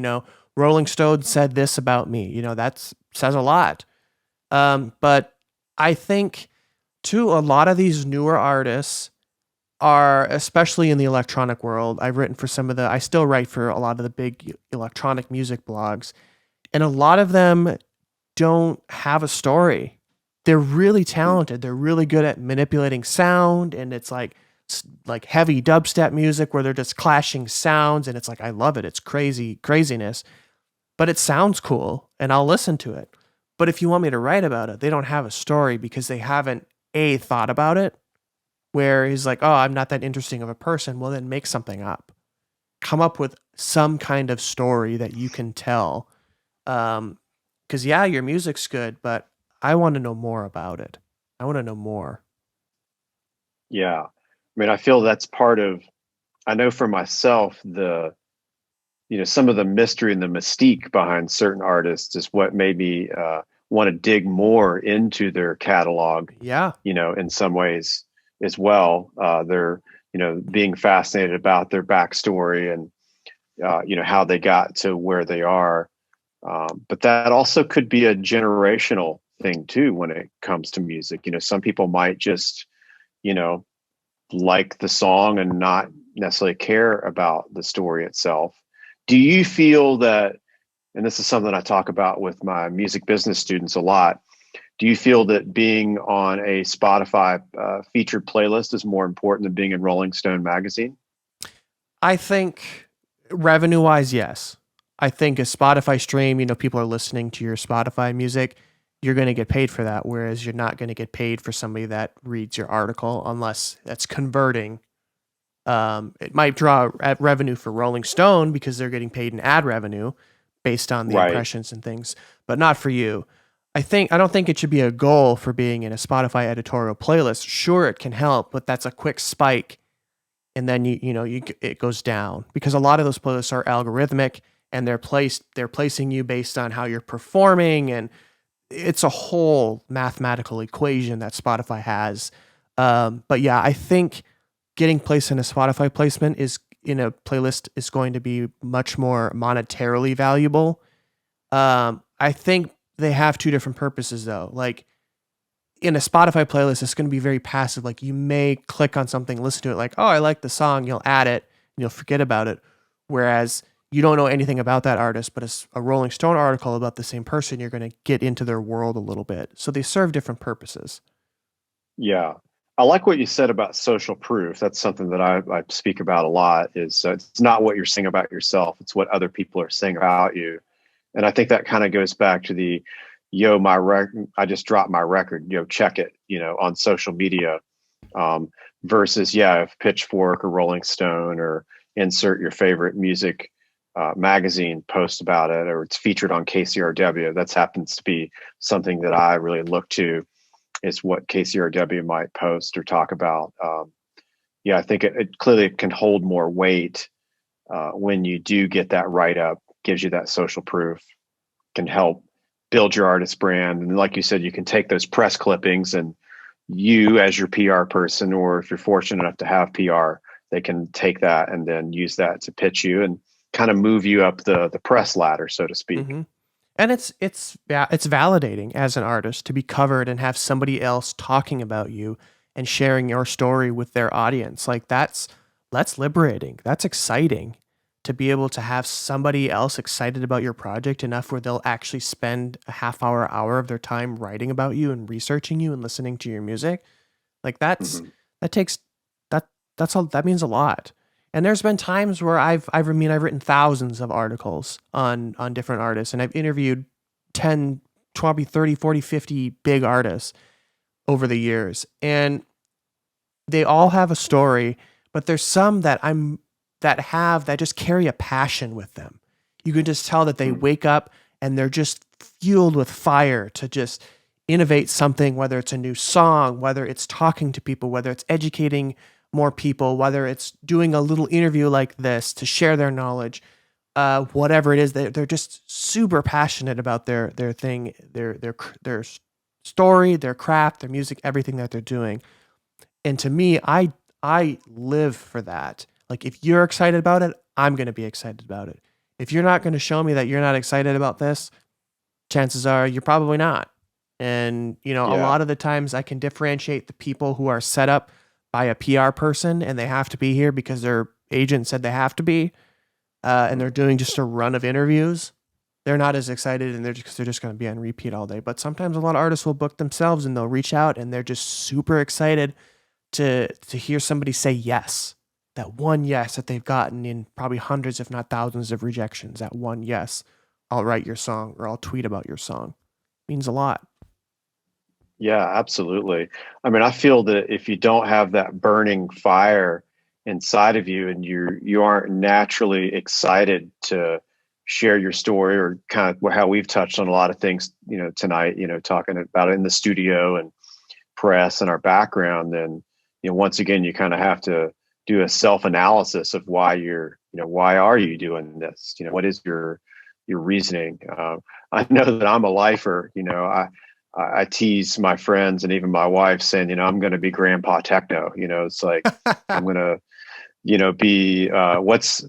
Rolling Stone said this about me. That says a lot. But I think, too, a lot of these newer artists are, especially in the electronic world, I've written for I still write for a lot of the big electronic music blogs, and a lot of them don't have a story. They're really talented. They're really good at manipulating sound, and it's like heavy dubstep music where they're just clashing sounds, and it's like, I love it. It's craziness, but it sounds cool, and I'll listen to it. But if you want me to write about it, they don't have a story because they haven't thought about it, where he's like, oh, I'm not that interesting of a person. Well, then make something up. Come up with some kind of story that you can tell. Because, your music's good, but I want to know more about it. I want to know more. Yeah. I mean, I feel that's I know for myself, some of the mystery and the mystique behind certain artists is what made me want to dig more into their catalog. Yeah. In some ways as well. They're, being fascinated about their backstory and, how they got to where they are. But that also could be a generational thing too when it comes to music. Some people might just, like the song and not necessarily care about the story itself. Do you feel that, and this is something I talk about with my music business students a lot, do you feel that being on a Spotify featured playlist is more important than being in Rolling Stone magazine? I think revenue-wise, yes. I think a Spotify stream, people are listening to your Spotify music, you're going to get paid for that, whereas you're not going to get paid for somebody that reads your article unless that's converting. It might draw revenue for Rolling Stone because they're getting paid in ad revenue based on the impressions and things, but not for you. I don't think it should be a goal for being in a Spotify editorial playlist. Sure, it can help, but that's a quick spike, and then it goes down because a lot of those playlists are algorithmic and they're placing you based on how you're performing, and it's a whole mathematical equation that Spotify has. But yeah, I think getting placed in a Spotify placement in a playlist is going to be much more monetarily valuable. I think they have two different purposes though. Like in a Spotify playlist, it's going to be very passive. Like you may click on something, listen to it, like, oh, I like the song. You'll add it and you'll forget about it. Whereas you don't know anything about that artist, but it's a Rolling Stone article about the same person. You're going to get into their world a little bit. So they serve different purposes. Yeah. I like what you said about social proof. That's something that I speak about a lot is it's not what you're saying about yourself. It's what other people are saying about you. And I think that kind of goes back to the, I just dropped my record, check it, on social media, versus, if Pitchfork or Rolling Stone or insert your favorite music magazine post about it, or it's featured on KCRW. That happens to be something that I really look to, is what KCRW might post or talk about. I think it clearly can hold more weight when you do get that write-up, gives you that social proof, can help build your artist brand. And like you said, you can take those press clippings and you as your PR person, or if you're fortunate enough to have PR, they can take that and then use that to pitch you and kind of move you up the press ladder, so to speak. Mm-hmm. And it's validating as an artist to be covered and have somebody else talking about you and sharing your story with their audience. Like that's liberating. That's exciting to be able to have somebody else excited about your project enough where they'll actually spend a half hour of their time writing about you and researching you and listening to your music. Like Mm-hmm. that takes that's all that means a lot. And there's been times where I've written thousands of articles on different artists, and I've interviewed 10, 20, 30, 40, 50 big artists over the years. And they all have a story, but there's some that just carry a passion with them. You can just tell that they wake up and they're just fueled with fire to just innovate something, whether it's a new song, whether it's talking to people, whether it's educating more people, whether it's doing a little interview like this to share their knowledge, whatever it is, they're just super passionate about their thing, their story, their craft, their music, everything that they're doing. And to me, I live for that. Like if you're excited about it, I'm going to be excited about it. If you're not going to show me that you're not excited about this, chances are you're probably not. And, a lot of the times I can differentiate the people who are set up by a PR person and they have to be here because their agent said they have to be, and they're doing just a run of interviews. They're not as excited and they're just going to be on repeat all day. But sometimes a lot of artists will book themselves and they'll reach out and they're just super excited to hear somebody say yes. That one yes that they've gotten in probably hundreds, if not thousands of rejections. That one yes, I'll write your song or I'll tweet about your song. Means a lot. Yeah, absolutely. I mean, I feel that if you don't have that burning fire inside of you and you aren't naturally excited to share your story, or kind of how we've touched on a lot of things, tonight, talking about it in the studio and press and our background, then, once again, you kind of have to do a self-analysis of why why are you doing this? What is your reasoning? I know that I'm a lifer. I tease my friends and even my wife saying, I'm going to be Grandpa Techno. It's like I'm going to, be what's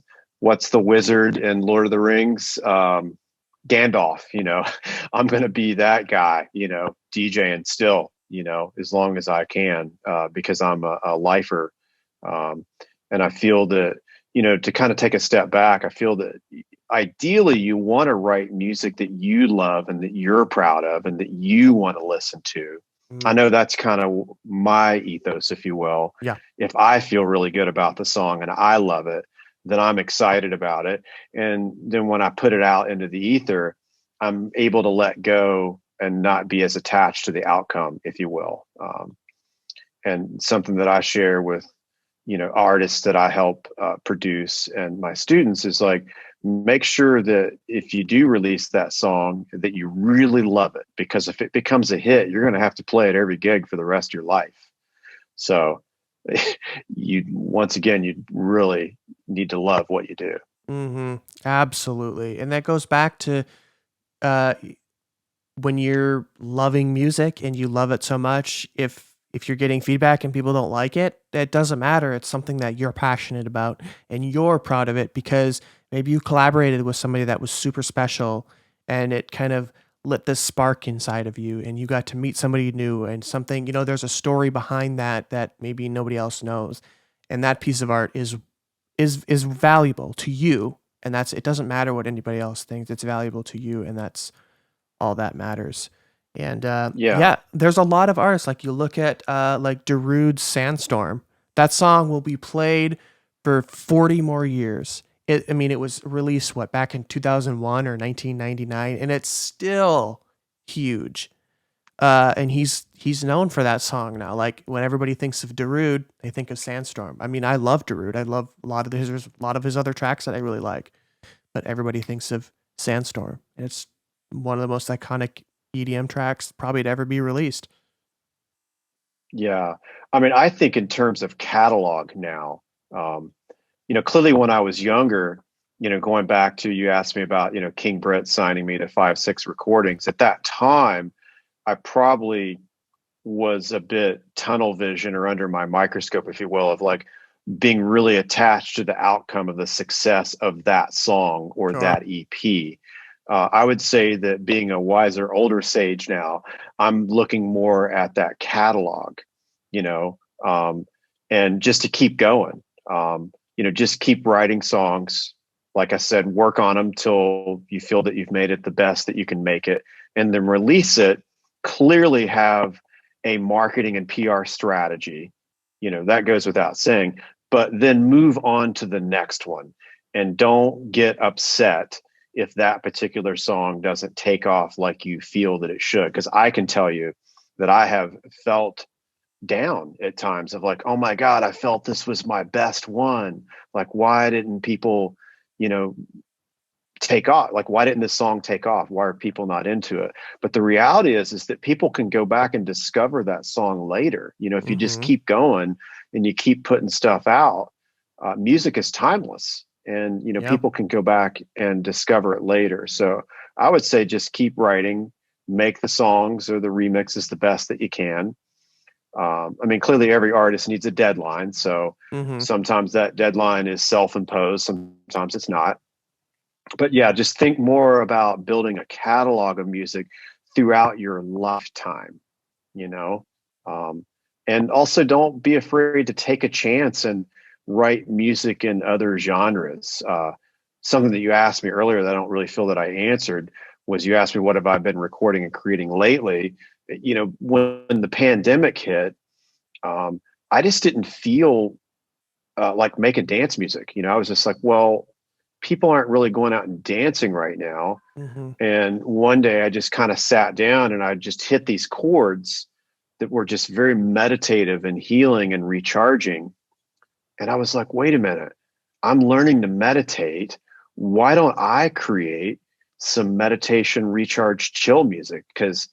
the wizard in Lord of the Rings? Gandalf. I'm going to be that guy. DJing still. As long as I can, because I'm a lifer. And I feel that, to kind of take a step back, I feel that ideally you want to write music that you love and that you're proud of and that you want to listen to. I know that's kind of my ethos, if you will. Yeah. If I feel really good about the song and I love it, then I'm excited about it. And then when I put it out into the ether, I'm able to let go and not be as attached to the outcome, if you will. And something that I share with, artists that I help produce and my students is like, make sure that if you do release that song, that you really love it, because if it becomes a hit, you're going to have to play it every gig for the rest of your life. So you really need to love what you do. Mm-hmm. Absolutely. And that goes back to when you're loving music and you love it so much, if you're getting feedback and people don't like it, it doesn't matter. It's something that you're passionate about and you're proud of it because maybe you collaborated with somebody that was super special and it kind of lit this spark inside of you and you got to meet somebody new and something, there's a story behind that maybe nobody else knows. And that piece of art is valuable to you. And it doesn't matter what anybody else thinks. It's valuable to you. And that's all that matters. And there's a lot of artists, like you look at like Darude's Sandstorm. That song will be played for 40 more years. It was released back in 2001 or 1999, and it's still huge. And he's known for that song now. Like when everybody thinks of Darude, they think of Sandstorm. I mean, I love Darude. I love a lot of his other tracks that I really like, but everybody thinks of Sandstorm. And it's one of the most iconic EDM tracks probably to ever be released. Yeah. I think in terms of catalog now, clearly when I was younger, going back to, you asked me about, King Britt signing me to 5-6 recordings. At that time, I probably was a bit tunnel vision or under my microscope, if you will, of like being really attached to the outcome of the success of that song or Sure. that EP. I would say that being a wiser, older sage now, I'm looking more at that catalog, you know, and just to keep going, just keep writing songs. Like I said, work on them till you feel that you've made it the best that you can make it, and then release it. Clearly have a marketing and PR strategy, that goes without saying, but then move on to the next one, and don't get upset if that particular song doesn't take off like you feel that it should. Because I can tell you that I have felt down at times of like, oh my God, I felt this was my best one. Like, why didn't people, take off? Like, why didn't this song take off? Why are people not into it? But the reality is that people can go back and discover that song later. If you just keep going and you keep putting stuff out, music is timeless, and people can go back and discover it later. So I would say just keep writing, make the songs or the remixes the best that you can. Clearly every artist needs a deadline. So sometimes that deadline is self-imposed, sometimes it's not. But yeah, just think more about building a catalog of music throughout your lifetime, and also don't be afraid to take a chance and write music in other genres. Something that you asked me earlier that I don't really feel that I answered was, you asked me, what have I been recording and creating lately? When the pandemic hit, I just didn't feel like making dance music. I was just like, well, people aren't really going out and dancing right now. And one day I just kind of sat down and I just hit these chords that were just very meditative and healing and recharging. And I was like, wait a minute, I'm learning to meditate. Why don't I create some meditation, recharge, chill music? Because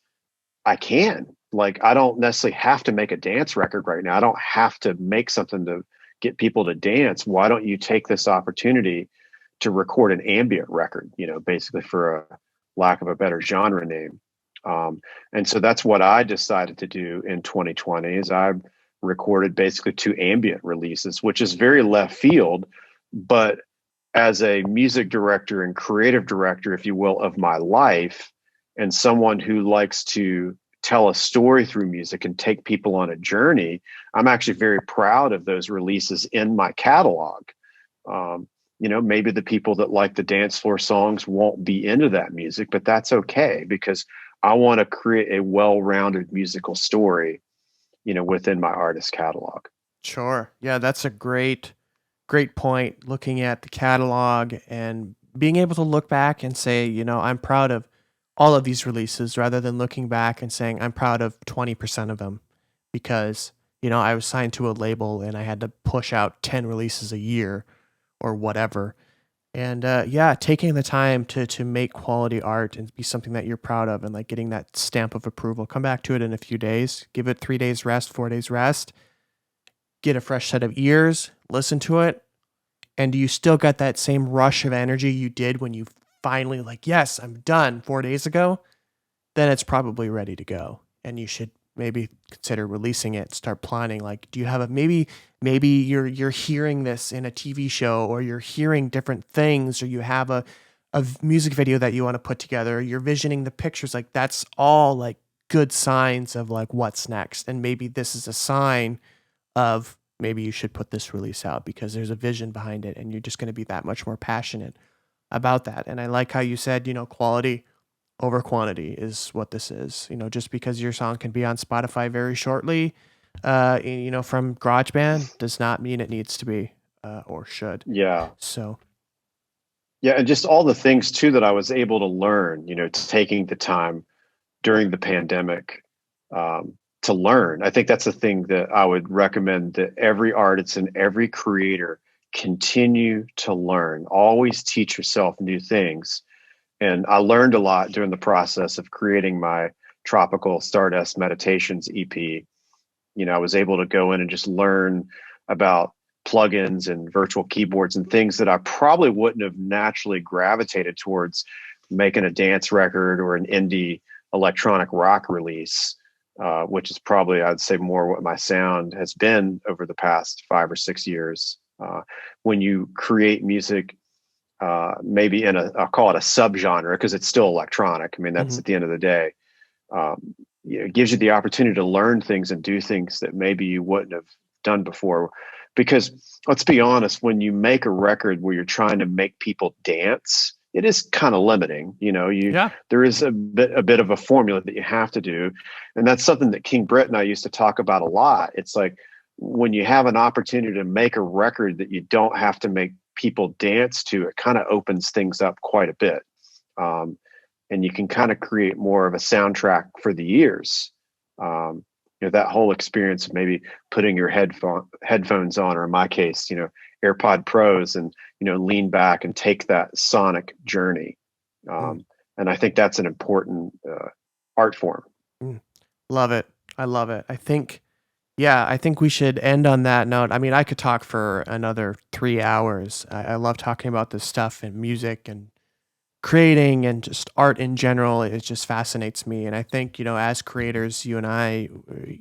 I can. Like, I don't necessarily have to make a dance record right now. I don't have to make something to get people to dance. Why don't you take this opportunity to record an ambient record, basically, for a lack of a better genre name. And so that's what I decided to do in 2020 is I recorded basically 2 ambient releases, which is very left field. But as a music director and creative director, if you will, of my life, and someone who likes to tell a story through music and take people on a journey, I'm actually very proud of those releases in my catalog. Maybe the people that like the dance floor songs won't be into that music, but that's okay, because I want to create a well-rounded musical story, within my artist catalog. Sure. Yeah, that's a great point, looking at the catalog and being able to look back and say, I'm proud of all of these releases, rather than looking back and saying I'm proud of 20% of them because, I was signed to a label and I had to push out 10 releases a year or whatever. And taking the time to make quality art and be something that you're proud of, and like getting that stamp of approval. Come back to it in a few days, give it 3 days rest, 4 days rest, get a fresh set of ears, listen to it. And you still got that same rush of energy you did when you finally like, yes, I'm done 4 days ago, then it's probably ready to go. And you should maybe consider releasing it, start planning. Like, do you have maybe you're hearing this in a TV show, or you're hearing different things, or you have a music video that you want to put together, you're visioning the pictures. Like, that's all like good signs of like what's next. And maybe this is a sign of maybe you should put this release out because there's a vision behind it and you're just going to be that much more passionate about that. And I like how you said, quality over quantity is what this is. Just because your song can be on Spotify very shortly, from GarageBand does not mean it needs to be or should. Yeah. So. Yeah. And just all the things too that I was able to learn, taking the time during the pandemic to learn. I think that's the thing that I would recommend that every artist and every creator continue to learn. Always teach yourself new things. And I learned a lot during the process of creating my Tropical Stardust Meditations EP. I was able to go in and just learn about plugins and virtual keyboards and things that I probably wouldn't have naturally gravitated towards making a dance record or an indie electronic rock release. which is probably, I'd say, more what my sound has been over the past 5 or 6 years. When you create music, maybe in I'll call it a subgenre, because it's still electronic. I mean, that's at the end of the day. It gives you the opportunity to learn things and do things that maybe you wouldn't have done before. Because let's be honest, when you make a record where you're trying to make people dance, it is kind of limiting. There is a bit of a formula that you have to do. And that's something that King Britt and I used to talk about a lot. It's like when you have an opportunity to make a record that you don't have to make people dance to, it kind of opens things up quite a bit. And you can kind of create more of a soundtrack for the years. That whole experience of maybe putting your headphones on, or in my case, AirPod Pros, and, lean back and take that sonic journey. And I think that's an important art form. Love it. I love it. I think we should end on that note. I mean, I could talk for another 3 hours. I love talking about this stuff and music and creating and just art in general. It just fascinates me. And I think, as creators, you and I,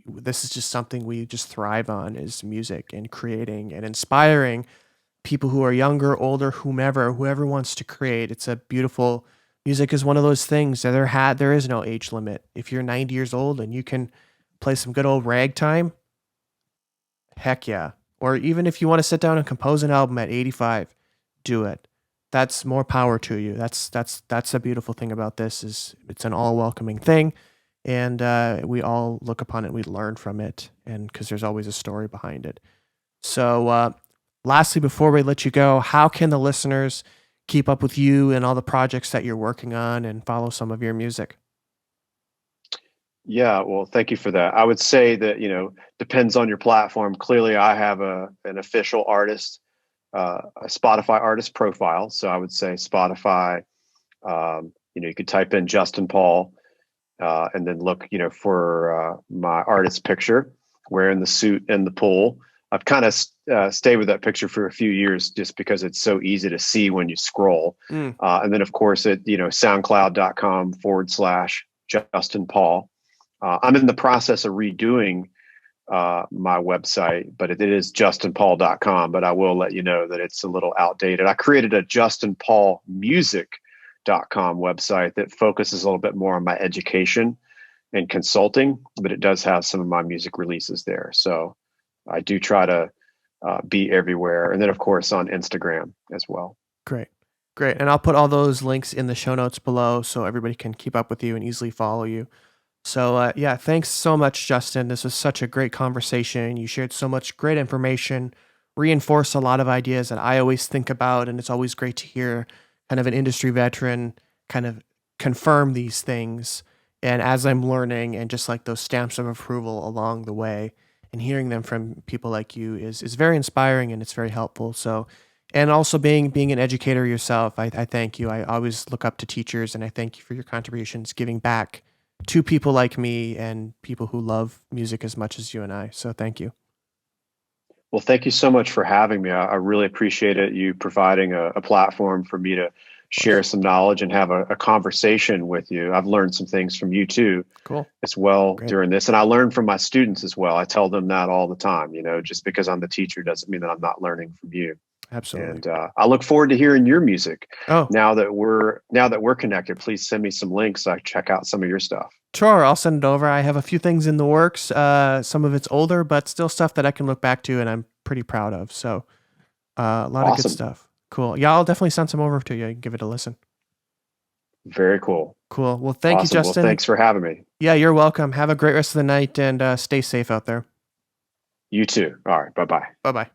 this is just something we just thrive on, is music and creating and inspiring people who are younger, older, whoever wants to create. It's a beautiful, music is one of those things that there is no age limit. If you're 90 years old and you can play some good old ragtime, heck yeah. Or even if you want to sit down and compose an album at 85, do it. That's more power to you. That's a beautiful thing about this, is it's an all welcoming thing. And we all look upon it, we learn from it, and because there's always a story behind it. So lastly, before we let you go, how can the listeners keep up with you and all the projects that you're working on and follow some of your music? Yeah, well, thank you for that. I would say that, depends on your platform. Clearly, I have an official artist, a Spotify artist profile. So I would say Spotify, you could type in Justin Paul, and then look, for my artist picture, wearing the suit in the pool. I've kind of stayed with that picture for a few years just because it's so easy to see when you scroll. And then, of course, at, soundcloud.com/Justin Paul. I'm in the process of redoing my website, but it is justinpaul.com, but I will let you know that it's a little outdated. I created a justinpaulmusic.com website that focuses a little bit more on my education and consulting, but it does have some of my music releases there. So I do try to be everywhere. And then, of course, on Instagram as well. Great. And I'll put all those links in the show notes below so everybody can keep up with you and easily follow you. So, thanks so much, Justin. This was such a great conversation. You shared so much great information, reinforced a lot of ideas that I always think about, and it's always great to hear kind of an industry veteran kind of confirm these things. And as I'm learning, and just like those stamps of approval along the way, and hearing them from people like you is very inspiring, and it's very helpful. So, and also being an educator yourself, I thank you. I always look up to teachers, and I thank you for your contributions, giving back to people like me and people who love music as much as you and I. So thank you. Well, thank you so much for having me. I really appreciate it. You providing a platform for me to share some knowledge and have a conversation with you. I've learned some things from you too, as well. Great. During this. And I learn from my students as well. I tell them that all the time, just because I'm the teacher doesn't mean that I'm not learning from you. Absolutely. And I look forward to hearing your music. Now that we're connected, please send me some links so I check out some of your stuff. Sure, I'll send it over. I have a few things in the works. Some of it's older, but still stuff that I can look back to and I'm pretty proud of. So a lot of good stuff. Cool. Yeah, I'll definitely send some over to you. You can give it a listen. Very cool. Cool. Well, thank you, Justin. Well, thanks for having me. Yeah, you're welcome. Have a great rest of the night and stay safe out there. You too. All right. Bye-bye. Bye-bye.